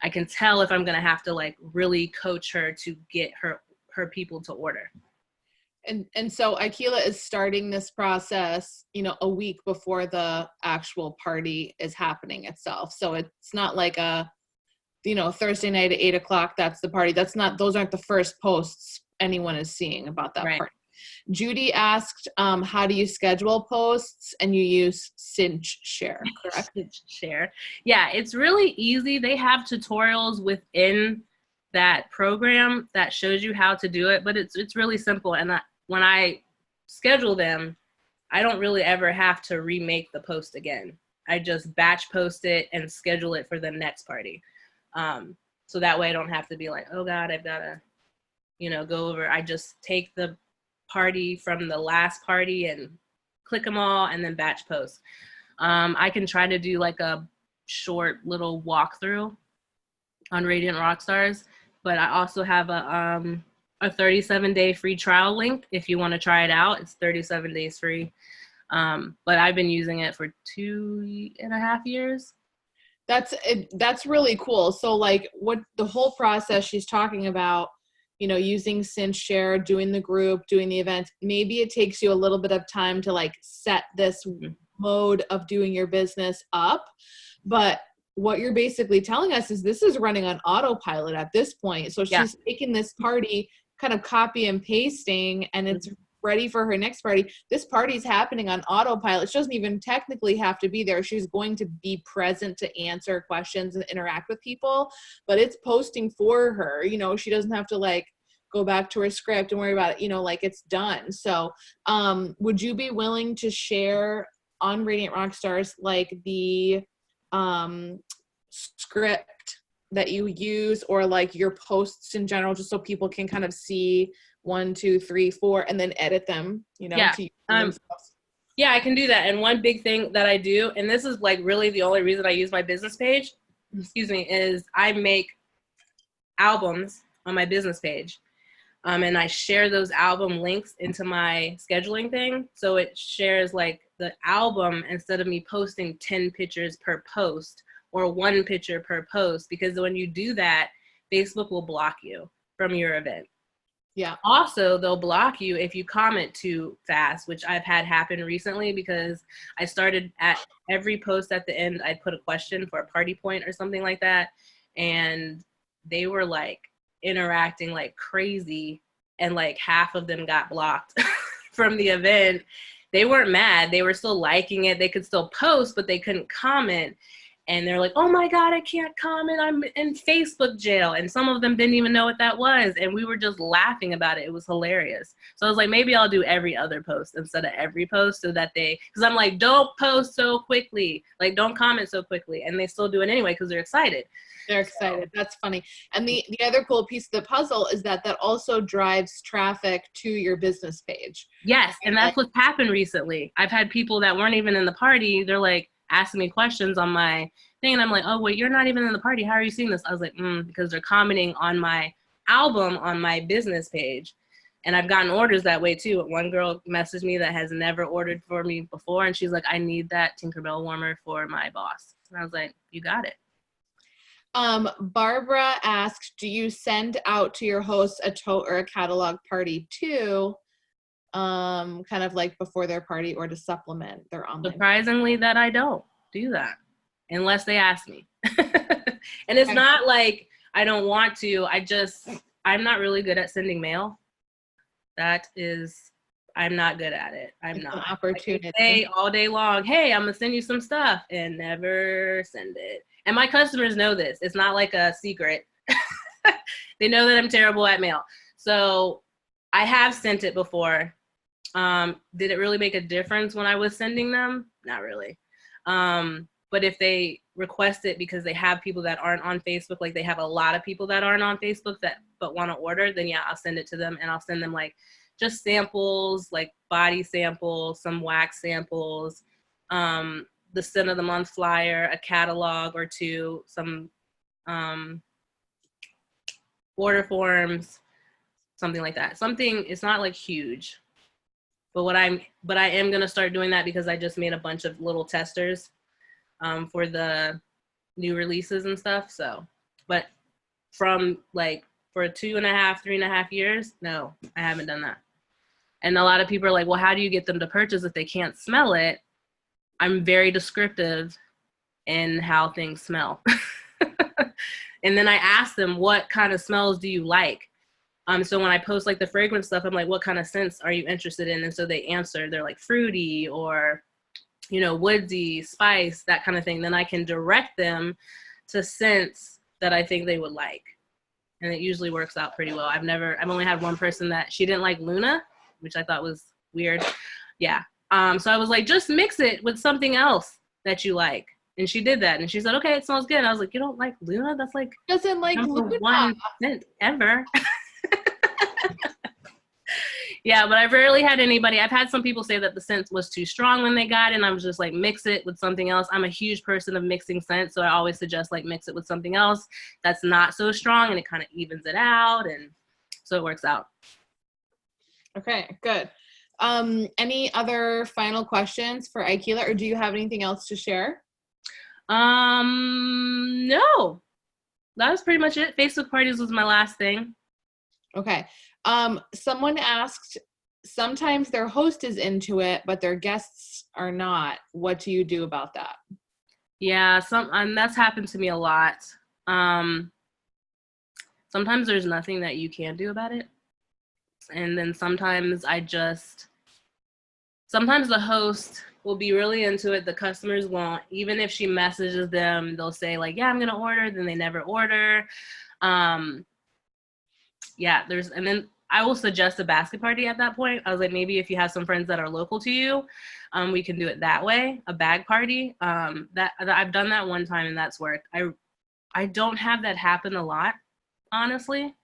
I can tell if I'm gonna have to like really coach her to get her people to order. And so Lakeya is starting this process, you know, a week before the actual party is happening itself. So it's not like a, you know, Thursday night at 8 o'clock, that's the party. Those aren't the first posts anyone is seeing about that party. Judy asked, how do you schedule posts? And you use Cinch Share, correct? Cinch Share. Yeah, it's really easy. They have tutorials within that program that shows you how to do it, but it's really simple. And when I schedule them, I don't really ever have to remake the post again. I just batch post it and schedule it for the next party. So that way I don't have to be like, oh God, I've got to, you know, go over. I just take the party from the last party and click them all and then batch post. I can try to do like a short little walkthrough on Radiant Rockstars, but I also have a 37-day free trial link. If you want to try it out, it's 37 days free. But I've been using it for 2.5 years. That's really cool. So like what the whole process she's talking about, you know, using Cinch Share, doing the group, doing the event, maybe it takes you a little bit of time to like set this mode of doing your business up. But what you're basically telling us is this is running on autopilot at this point. So she's taking this party, kind of copy and pasting, and it's ready for her next party. This party's happening on autopilot. She doesn't even technically have to be there. She's going to be present to answer questions and interact with people, but it's posting for her. You know, she doesn't have to like go back to her script and worry about it, you know, like it's done. So would you be willing to share on Radiant Rockstars like the script that you use, or like your posts in general, just so people can kind of see 1, 2, 3, 4 and then edit them, you know? Yeah, I can do that. And one big thing that I do, and this is like really the only reason I use my business page, is I make albums on my business page. And I share those album links into my scheduling thing. So it shares like the album instead of me posting 10 pictures per post or 1 picture per post, because when you do that, Facebook will block you from your event. Yeah. Also, they'll block you if you comment too fast, which I've had happen recently because I started at every post at the end, I'd put a question for a party point or something like that. And they were like interacting like crazy, and like half of them got blocked from the event. They weren't mad. They were still liking it. They could still post, but they couldn't comment. And they're like, oh my God, I can't comment. I'm in Facebook jail. And some of them didn't even know what that was. And we were just laughing about it. It was hilarious. So I was like, maybe I'll do every other post instead of every post so that because I'm like, don't post so quickly. Like, don't comment so quickly. And they still do it anyway because they're excited. They're excited. That's funny. And the other cool piece of the puzzle is that also drives traffic to your business page. Yes. And that's what's happened recently. I've had people that weren't even in the party. They're like, asking me questions on my thing, and I'm like, oh wait, you're not even in the party, how are you seeing this? I was like, because they're commenting on my album on my business page. And I've gotten orders that way too. One girl messaged me that has never ordered for me before, and she's like, I need that Tinkerbell warmer for my boss. And I was like, you got it. Barbara asked, do you send out to your hosts a tote or a catalog party too, kind of like before their party, or to supplement their online? Surprisingly, that I don't do that unless they ask me. And it's not like I don't want to. I'm not really good at sending mail. I'm not good at it. I'm not. An opportunity. I say all day long, hey, I'm gonna send you some stuff, and never send it. And my customers know this. It's not like a secret. They know that I'm terrible at mail. So I have sent it before. Did it really make a difference when I was sending them? Not really. But if they request it because they have people that aren't on Facebook, like they have a lot of people that aren't on Facebook but want to order, then yeah, I'll send it to them, and I'll send them like just samples, like body samples, some wax samples, the scent of the month flyer, a catalog or two, some order forms, something like that. Something, it's not like huge. But I am going to start doing that because I just made a bunch of little testers for the new releases and stuff. So, but from like for 3.5 years, no, I haven't done that. And a lot of people are like, well, how do you get them to purchase if they can't smell it? I'm very descriptive in how things smell. And then I ask them, what kind of smells do you like? So when I post like the fragrance stuff, I'm like, what kind of scents are you interested in? And so they answer, they're like fruity or, woodsy, spice, that kind of thing. Then I can direct them to scents that I think they would like. And it usually works out pretty well. I've only had one person that she didn't like Luna, which I thought was weird. Yeah. So I was like, just mix it with something else that you like. And she did that. And she said, okay, it smells good. And I was like, you don't like Luna? That's like, doesn't like Luna. One scent ever. Yeah, but I've rarely had anybody. I've had some people say that the scent was too strong when they got it, and I was just like, mix it with something else. I'm a huge person of mixing scents, so I always suggest like mix it with something else that's not so strong, and it kind of evens it out, and so it works out. Okay, good. Any other final questions for Aikila, or do you have anything else to share? No, that was pretty much it. Facebook parties was my last thing. Okay. Someone asked, sometimes their host is into it, but their guests are not. What do you do about that? Yeah, that's happened to me a lot. Sometimes there's nothing that you can do about it. And then sometimes the host will be really into it. The customers won't. Even if she messages them, they'll say like, yeah, I'm going to order. Then they never order. Yeah, and then I will suggest a basket party at that point. I was like, maybe if you have some friends that are local to you, we can do it that way, a bag party. That I've done that one time and that's worked. I don't have that happen a lot, honestly.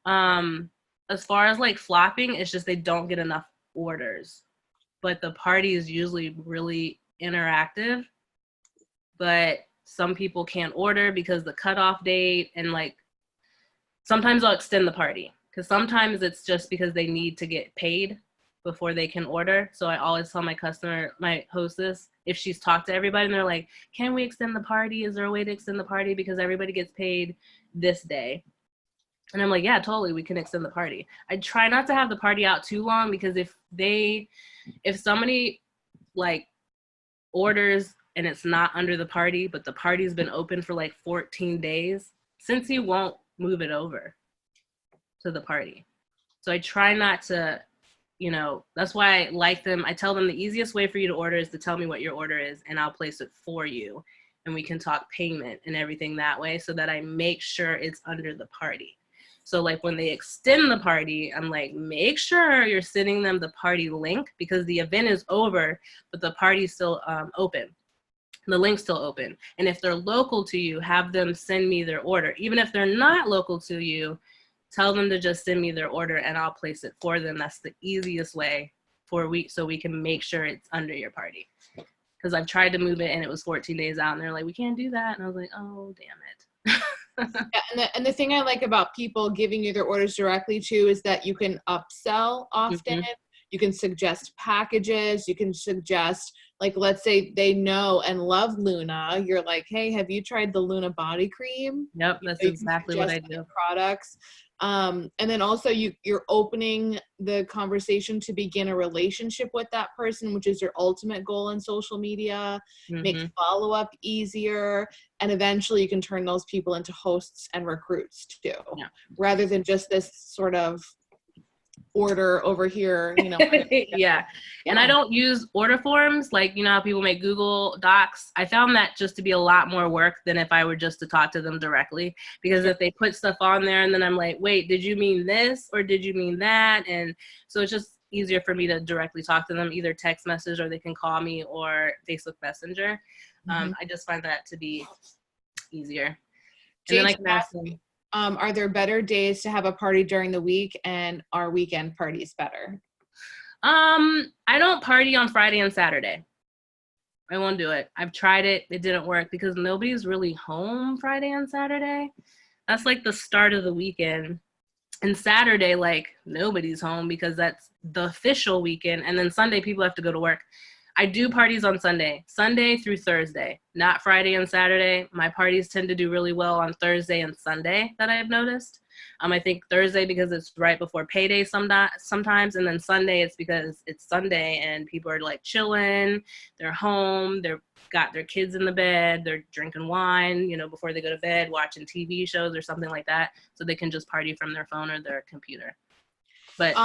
As far as like flopping, it's just they don't get enough orders. But the party is usually really interactive. But some people can't order because the cutoff date, and like sometimes I'll extend the party because sometimes it's just because they need to get paid before they can order. So I always tell my hostess, if she's talked to everybody and they're like, can we extend the party? Is there a way to extend the party? Because everybody gets paid this day. And I'm like, yeah, totally, we can extend the party. I try not to have the party out too long, because if somebody like orders and it's not under the party, but the party's been open for like 14 days, Scentsy won't move it over to the party. So I try not to, that's why I like them. I tell them the easiest way for you to order is to tell me what your order is, and I'll place it for you. And we can talk payment and everything that way, so that I make sure it's under the party. So like when they extend the party, I'm like, make sure you're sending them the party link, because the event is over, but the party's still open. The link's still open. And if they're local to you, have them send me their order. Even if they're not local to you, tell them to just send me their order and I'll place it for them. That's the easiest way so we can make sure it's under your party. Because I've tried to move it and it was 14 days out, and they're like, we can't do that. And I was like, oh, damn it. Yeah, and the thing I like about people giving you their orders directly too is that you can upsell often. Mm-hmm. You can suggest packages. You can suggest, like, let's say they know and love Luna. You're like, hey, have you tried the Luna body cream? Yep, that's exactly what I do. Products. And then also you're opening the conversation to begin a relationship with that person, which is your ultimate goal in social media. Mm-hmm. Make follow-up easier, and eventually you can turn those people into hosts and recruits too, rather than just this sort of order over here, Yeah. And I don't use order forms like, how people make Google Docs. I found that just to be a lot more work than if I were just to talk to them directly, because if they put stuff on there and then I'm like, wait, did you mean this or did you mean that? And so it's just easier for me to directly talk to them, either text message or they can call me or Facebook Messenger. I just find that to be easier. And then I can ask them. Are there better days to have a party during the week, and are weekend parties better? I don't party on Friday and Saturday. I won't do it. I've tried it. It didn't work because nobody's really home Friday and Saturday. That's like the start of the weekend. And Saturday, like, nobody's home because that's the official weekend. And then Sunday, people have to go to work. I do parties on Sunday through Thursday, not Friday and Saturday. My parties tend to do really well on Thursday and Sunday, that I have noticed. I think Thursday because it's right before payday sometimes, and then Sunday it's because it's Sunday and people are like chilling, they're home, they've got their kids in the bed, they're drinking wine, before they go to bed, watching TV shows or something like that, so they can just party from their phone or their computer. But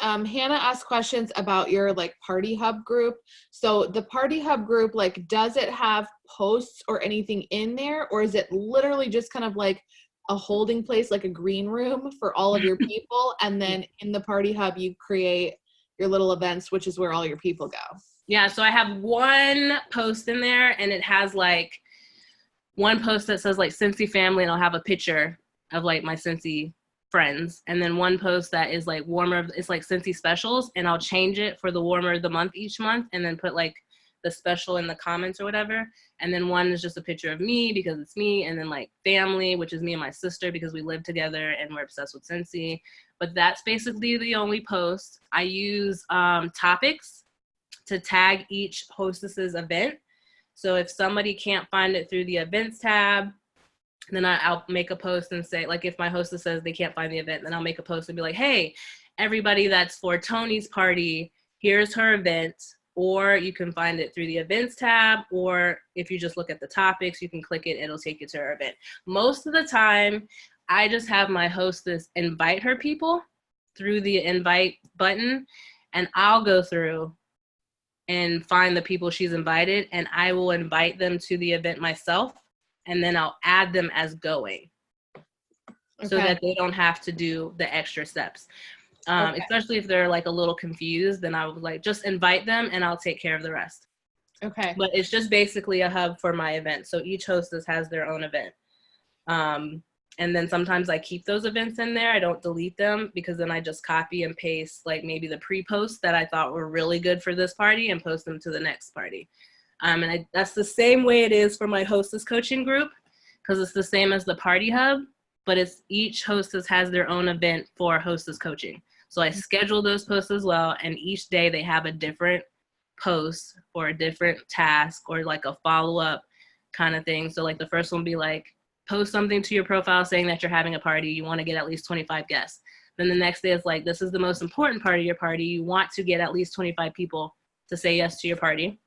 Hannah asked questions about your Party Hub group. So the Party Hub group, does it have posts or anything in there, or is it literally just kind of like a holding place, like a green room for all of your people? And then in the Party Hub, you create your little events, which is where all your people go. Yeah. So I have one post in there, and it has one post that says Scentsy family, and I'll have a picture of my Scentsy friends, and then one post that is warmer, it's Scentsy specials, and I'll change it for the warmer of the month each month, and then put the special in the comments or whatever. And then one is just a picture of me because it's me, and then family, which is me and my sister because we live together and we're obsessed with Scentsy. But that's basically the only post. I use topics to tag each hostess's event. So if somebody can't find it through the events tab, then I'll make a post and say, if my hostess says they can't find the event, then I'll make a post and be like, hey, everybody that's for Tony's party, here's her event. Or you can find it through the events tab, or if you just look at the topics, you can click it, it'll take you to her event. Most of the time, I just have my hostess invite her people through the invite button, and I'll go through and find the people she's invited, and I will invite them to the event myself. And then I'll add them as going, so that they don't have to do the extra steps. Especially if they're a little confused, then I would just invite them and I'll take care of the rest. Okay. But it's just basically a hub for my event. So each hostess has their own event. And then sometimes I keep those events in there. I don't delete them because then I just copy and paste maybe the pre-posts that I thought were really good for this party and post them to the next party. And that's the same way it is for my hostess coaching group, because it's the same as the Party Hub, but it's each hostess has their own event for hostess coaching. So I schedule those posts as well, and each day they have a different post or a different task or a follow-up kind of thing. So the first one will be post something to your profile saying that you're having a party. You want to get at least 25 guests. Then the next day is like, this is the most important part of your party. You want to get at least 25 people to say yes to your party.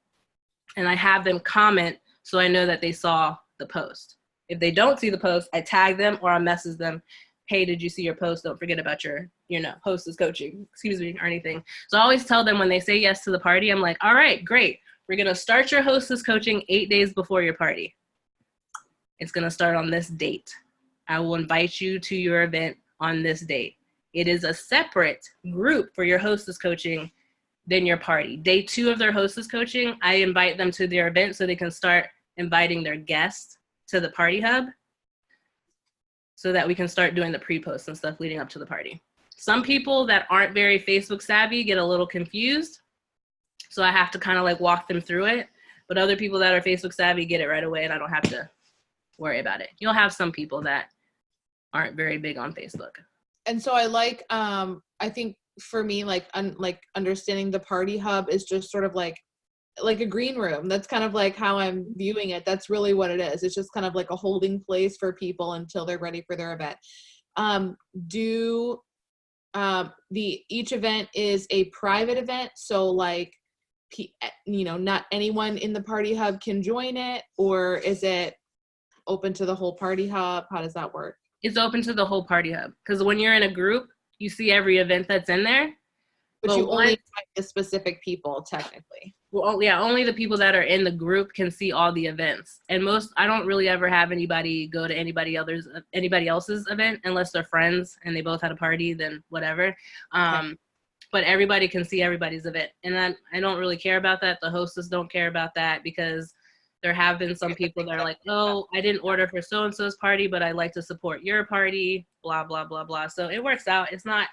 And I have them comment so I know that they saw the post. If they don't see the post, I tag them or I message them, hey, did you see your post? Don't forget about your, hostess coaching, or anything. So I always tell them when they say yes to the party, I'm like, all right, great. We're going to start your hostess coaching 8 days before your party. It's going to start on this date. I will invite you to your event on this date. It is a separate group for your hostess coaching than your party. Day 2 of their hostess coaching, I invite them to their event so they can start inviting their guests to the party hub so that we can start doing the pre-posts and stuff leading up to the party. Some people that aren't very Facebook savvy get a little confused. So I have to kind of like walk them through it. But other people that are Facebook savvy get it right away and I don't have to worry about it. You'll have some people that aren't very big on Facebook. And so I like, I think for me, like understanding the party hub is just sort of like a green room. That's kind of like how I'm viewing it. That's really what it is. It's just kind of like a holding place for people until they're ready for their event. Each event is a private event. So like, not anyone in the party hub can join it, or is it open to the whole party hub? How does that work? It's open to the whole party hub because when you're in a group, you see every event that's in there. But you only invite the specific people, technically. Well, yeah, only the people that are in the group can see all the events. And I don't really ever have anybody go to anybody else's event unless they're friends and they both had a party, then whatever. Okay. But everybody can see everybody's event. And I don't really care about that. The hostess don't care about that because there have been some people that are like, oh, I didn't order for so-and-so's party, but I'd like to support your party, blah, blah, blah, blah. So it works out. It's not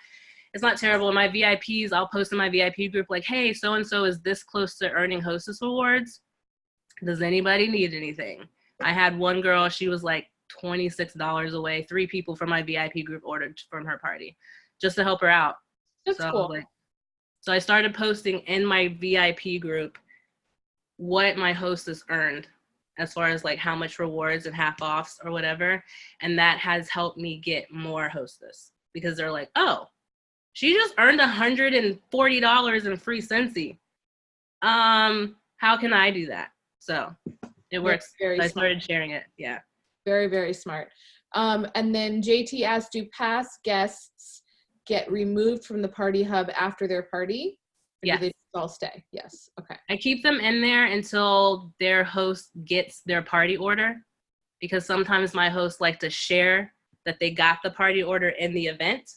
terrible. In my VIPs, I'll post in my VIP group like, hey, so-and-so is this close to earning hostess awards. Does anybody need anything? I had one girl, she was like $26 away. 3 people from my VIP group ordered from her party just to help her out. That's cool. So I started posting in my VIP group what my hostess earned as far as like how much rewards and half offs or whatever. And that has helped me get more hostess because they're like, oh, she just earned $140 in free Scentsy. How can I do that? So it works. So I started sharing it. Yeah. Very, very smart. And then JT asked, do past guests get removed from the party hub after their party? Or do they all stay? Yes. Okay. I keep them in there until their host gets their party order because sometimes my hosts like to share that they got the party order in the event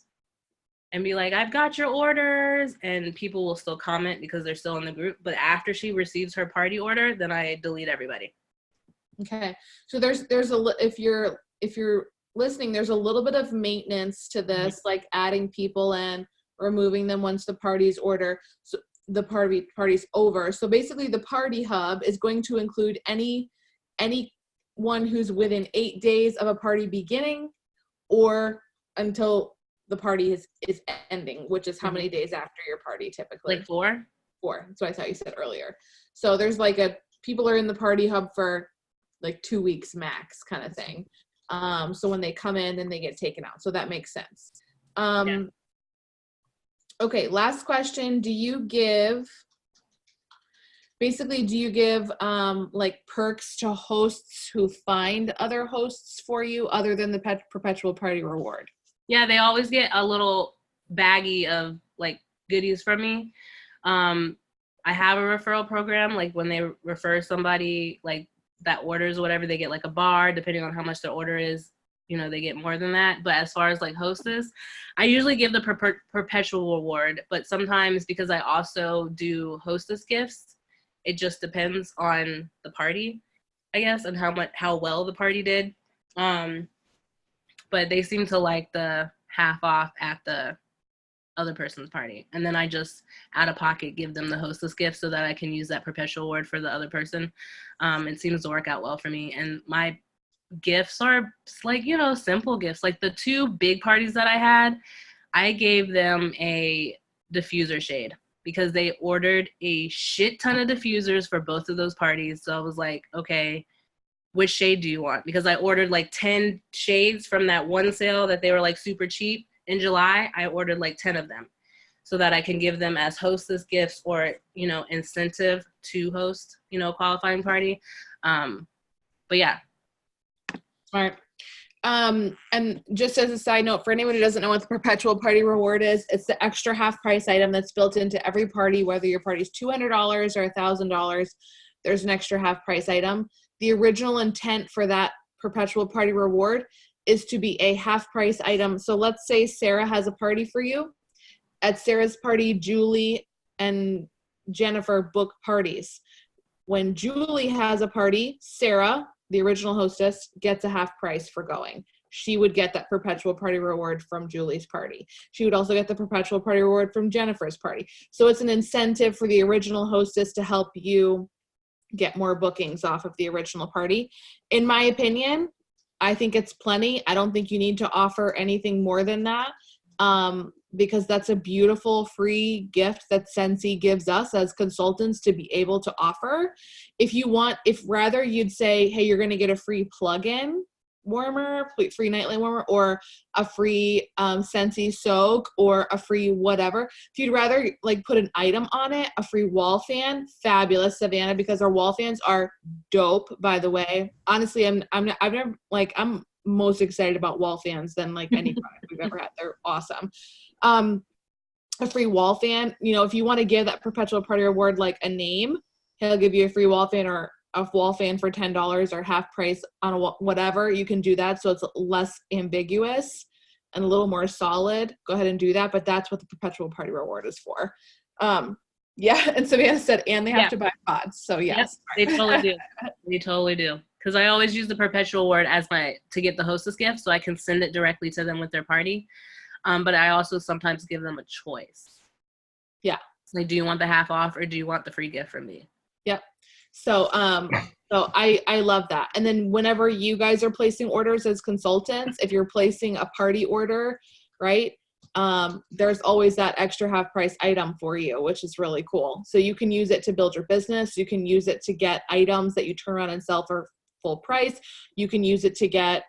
and be like, I've got your orders, and people will still comment because they're still in the group. But after she receives her party order, then I delete everybody. Okay. So if you're listening, there's a little bit of maintenance to this, like adding people in, removing them once the party's order. So the party's over. So basically the party hub is going to include anyone who's within 8 days of a party beginning or until the party is ending, which is how many days after your party typically? Like 4? 4. That's what I thought you said earlier. So there's people are in the party hub for like 2 weeks max kind of thing. So when they come in, then they get taken out. So that makes sense. Okay, last question. Do you give like perks to hosts who find other hosts for you other than the perpetual party reward? Yeah, they always get a little baggie of like goodies from me. I have a referral program. Like when they refer somebody like that orders or whatever, they get like a bar depending on how much their order is. They get more than that. But as far as like hostess, I usually give the perpetual reward. But sometimes because I also do hostess gifts, it just depends on the party, I guess, and how well the party did. But they seem to like the half off at the other person's party. And then I just out of pocket give them the hostess gift so that I can use that perpetual reward for the other person. It seems to work out well for me. And my gifts are like, simple gifts. Like the 2 big parties that I had, I gave them a diffuser shade because they ordered a shit ton of diffusers for both of those parties. So I was like, okay, which shade do you want? Because I ordered like 10 shades from that one sale that they were like super cheap in July. I ordered like 10 of them so that I can give them as hostess gifts or, you know, incentive to host, you know, a qualifying party. But yeah. Smart. And just as a side note, for anyone who doesn't know what the perpetual party reward is, it's the extra half price item that's built into every party, whether your party's $200 or $1,000, there's an extra half price item. The original intent for that perpetual party reward is to be a half price item. So let's say Sarah has a party for you. At Sarah's party, Julie and Jennifer book parties. When Julie has a party, Sarah, the original hostess, gets a half price for going. She would get that perpetual party reward from Julie's party. She would also get the perpetual party reward from Jennifer's party. So it's an incentive for the original hostess to help you get more bookings off of the original party. In my opinion, I think it's plenty. I don't think you need to offer anything more than that, because that's a beautiful free gift that Scentsy gives us as consultants to be able to offer. If rather you'd say, hey, you're going to get a free plug-in warmer, free nightlight warmer, or a free Scentsy soak, or a free whatever. If you'd rather like put an item on it, a free wall fan, fabulous, Savannah, because our wall fans are dope, by the way. Honestly, I'm most excited about wall fans than like any product we've ever had. They're awesome. A free wall fan, you know, if you want to give that perpetual party reward like a name, he'll give you a free wall fan or a wall fan for $10 or half price on whatever. You can do that so it's less ambiguous and a little more solid. Go ahead and do that, but that's what the perpetual party reward is for. Yeah, and Savannah said, and they have to buy pods. So yes, they totally do. They totally do. Because I always use the perpetual reward as to get the hostess gift, so I can send it directly to them with their party. But I also sometimes give them a choice. Yeah. Like, do you want the half off or do you want the free gift from me? Yep. So, so I love that. And then whenever you guys are placing orders as consultants, if you're placing a party order, right, there's always that extra half price item for you, which is really cool. So you can use it to build your business. You can use it to get items that you turn around and sell for full price. You can use it to get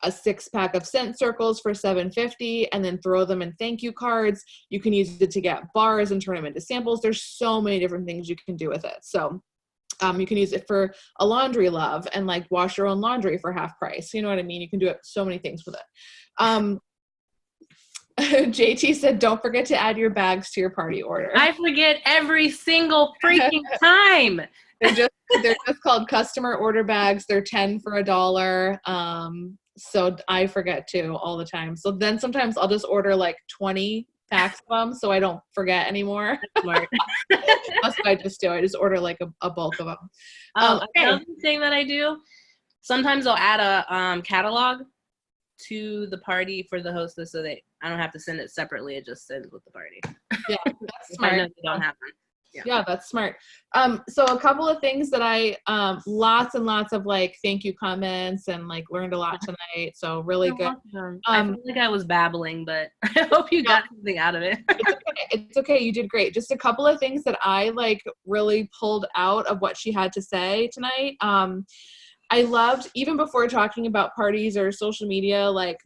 a 6-pack of scent circles for $7.50 and then throw them in thank you cards. You can use it to get bars and turn them into samples. There's so many different things you can do with it. So you can use it for a laundry love and like wash your own laundry for half price. You know what I mean? You can do it so many things with it. JT said, don't forget to add your bags to your party order. I forget every single freaking time. They're just called customer order bags. They're 10 for $1. So I forget too all the time. So then sometimes I'll just order like 20 packs of them so I don't forget anymore. Smart. That's what I just do. I just order like a bulk of them. Okay. Another thing that I do, sometimes I'll add a catalog to the party for the hostess so that I don't have to send it separately. It just sends with the party. Yeah, that's smart. I know you don't have one. Yeah, that's smart. So a couple of things that I, lots and lots of like thank you comments and like learned a lot tonight. So really good. I feel like I was babbling, but I hope you got something out of it. It's okay. You did great. Just a couple of things that I like really pulled out of what she had to say tonight. I loved, even before talking about parties or social media, like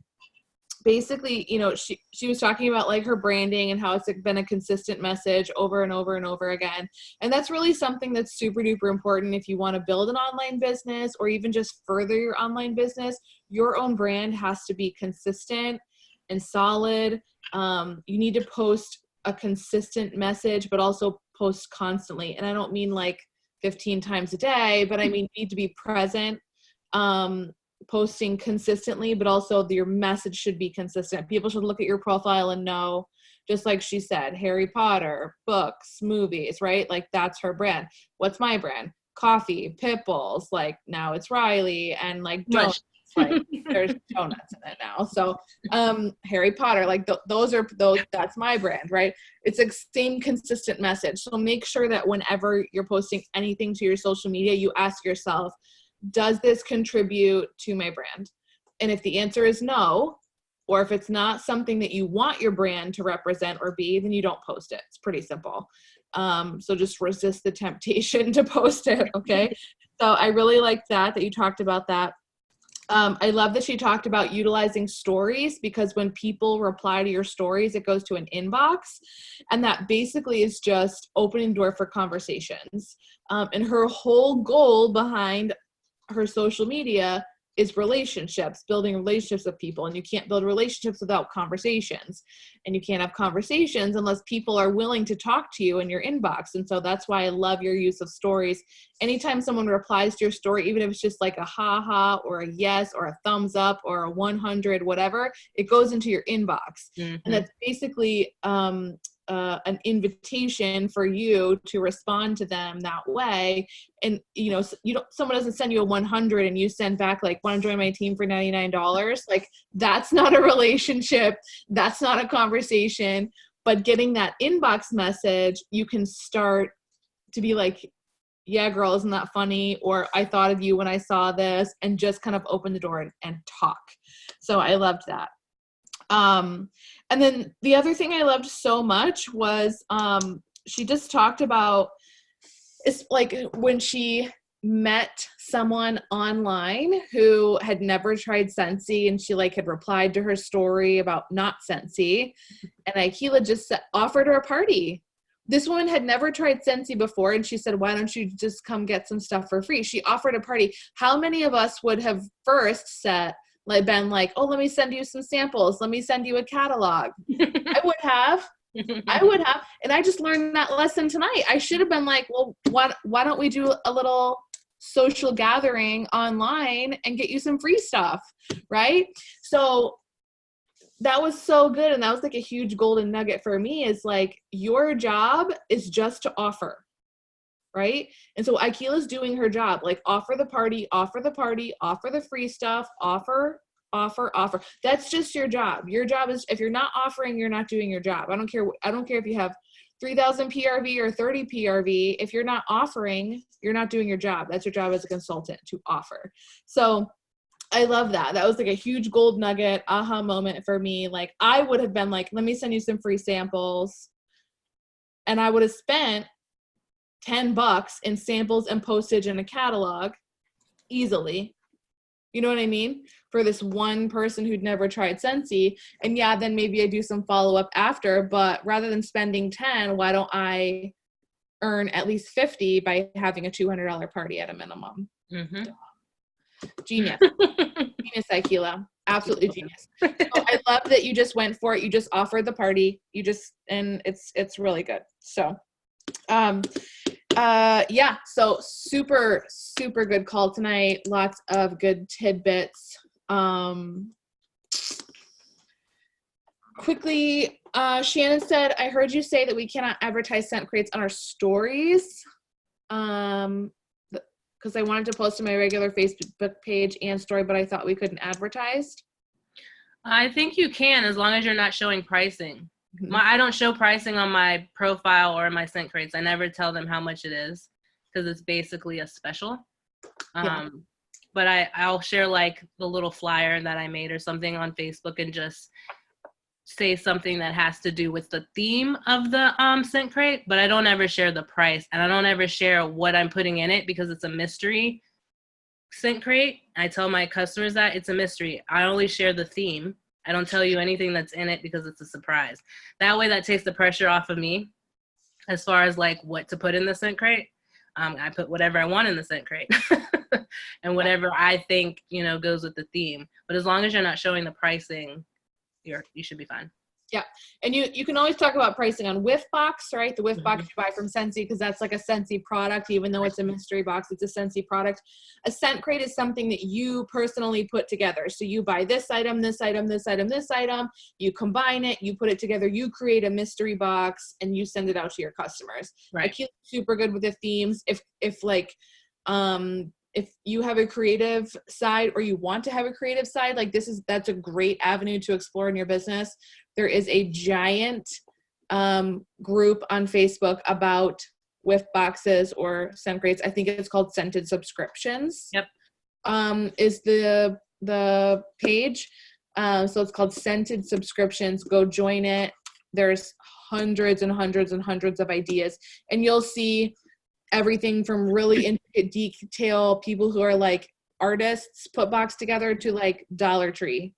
basically, you know, she was talking about like her branding and how it's like been a consistent message over and over and over again. And that's really something that's super duper important if you want to build an online business or even just further your online business. Your own brand has to be consistent and solid. You need to post a consistent message, but also post constantly. And I don't mean like 15 times a day, but I mean, you need to be present, posting consistently, but also your message should be consistent. People should look at your profile and know, just like she said, Harry Potter, books, movies, right? Like that's her brand. What's my brand? Coffee, Pipples, like now it's Riley, and like donuts, like there's donuts in it now. So Harry Potter, like those, that's my brand, right? It's a same consistent message. So make sure that whenever you're posting anything to your social media, you ask yourself, does this contribute to my brand? And if the answer is no, or if it's not something that you want your brand to represent or be, then you don't post it. It's pretty simple. So just resist the temptation to post it, okay? So I really liked that you talked about that. I love that she talked about utilizing stories, because when people reply to your stories, it goes to an inbox, and that basically is just opening door for conversations. And her whole goal behind her social media is relationships, building relationships with people. And you can't build relationships without conversations. And you can't have conversations unless people are willing to talk to you in your inbox. And so that's why I love your use of stories. Anytime someone replies to your story, even if it's just like a ha-ha or a yes or a thumbs up or a 100, whatever, it goes into your inbox. And that's basically an invitation for you to respond to them that way. And someone doesn't send you a 100 and you send back like, want to join my team for $99. Like, that's not a relationship. That's not a conversation. But getting that inbox message, you can start to be like, yeah, girl, isn't that funny? Or I thought of you when I saw this, and just kind of open the door and talk. So I loved that. And then the other thing I loved so much was she just talked about, it's like when she met someone online who had never tried Scentsy, and she like had replied to her story about not Scentsy, and Lakeya just offered her a party. This woman had never tried Scentsy before, and she said, why don't you just come get some stuff for free? She offered a party. How many of us would have first been like, oh, let me send you some samples. Let me send you a catalog. I would have. And I just learned that lesson tonight. I should have been like, well, why don't we do a little social gathering online and get you some free stuff, right? So that was so good. And that was like a huge golden nugget for me, is like, your job is just to offer. Right? And so Lakeya's doing her job, like offer the party, offer the free stuff, offer. That's just your job. Your job is, if you're not offering, you're not doing your job. I don't care if you have 3,000 PRV or 30 PRV. If you're not offering, you're not doing your job. That's your job as a consultant, to offer. So I love that. That was like a huge gold nugget aha moment for me. Like, I would have been like, let me send you some free samples. And I would have spent $10 in samples and postage and a catalog easily. You know what I mean? For this one person who'd never tried Scentsy. And yeah, then maybe I do some follow-up after, but rather than spending 10, why don't I earn at least 50 by having a $200 party at a minimum? Genius. Genius, Lakeya. Absolutely genius. So I love that you just went for it. You just offered the party. And it's really good. So yeah, so super, super good call tonight. Lots of good tidbits. Quickly, Shannon said, I heard you say that we cannot advertise scent crates on our stories. Because I wanted to post to my regular Facebook page and story, but I thought we couldn't advertise. I think you can, as long as you're not showing pricing. I don't show pricing on my profile or my scent crates. I never tell them how much it is, because it's basically a special. Yeah. But I'll share like the little flyer that I made or something on Facebook, and just say something that has to do with the theme of the scent crate. But I don't ever share the price, and I don't ever share what I'm putting in it, because it's a mystery scent crate. I tell my customers that it's a mystery. I only share the theme. I don't tell you anything that's in it, because it's a surprise. That way, that takes the pressure off of me as far as like what to put in the scent crate. I put whatever I want in the scent crate and whatever I think, goes with the theme. But as long as you're not showing the pricing, you should be fine. Yeah. And you can always talk about pricing on Whiff Box, right? The Whiff Box you buy from Scentsy, because that's like a Scentsy product. Even though it's a mystery box, it's a Scentsy product. A scent crate is something that you personally put together. So you buy this item, this item, this item, this item, you combine it, you put it together, you create a mystery box, and you send it out to your customers. Right. Lakeya's super good with the themes. If you have a creative side, or you want to have a creative side, like that's a great avenue to explore in your business. There is a giant group on Facebook about Whiff Boxes or scent crates. I think it's called Scented Subscriptions. Yep. Is the page. So it's called Scented Subscriptions. Go join it. There's hundreds and hundreds and hundreds of ideas, and you'll see everything from really intricate detail, people who are like artists put box together, to like Dollar Tree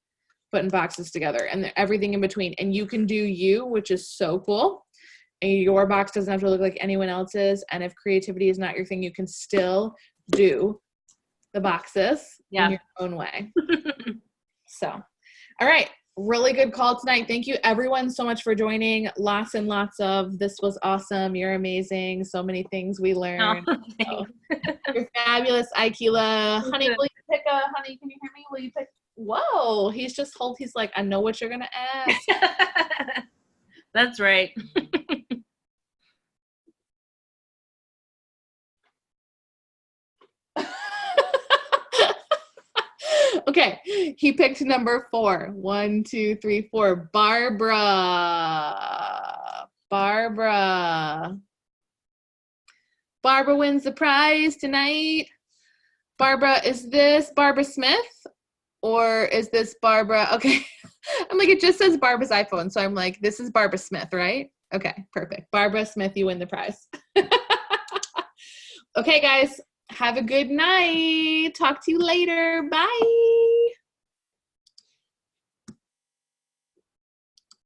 putting boxes together, and everything in between. And you can do you, which is so cool. And your box doesn't have to look like anyone else's. And if creativity is not your thing, you can still do the boxes in your own way. So, all right. Really good call tonight. Thank you everyone so much for joining. Lots and lots of, this was awesome. You're amazing. So many things we learned. So, you're fabulous, Aikila. Honey, will you pick honey, can you hear me? Will you pick? Whoa, he's like, I know what you're going to ask. That's right. Okay, he picked number 4. 1, 2, 3, 4. Barbara. Barbara wins the prize tonight. Barbara, is this Barbara Smith? Or is this Barbara? Okay. I'm like, it just says Barbara's iPhone. So I'm like, this is Barbara Smith, right? Okay, perfect. Barbara Smith, you win the prize. Okay, guys. Have a good night. Talk to you later. Bye.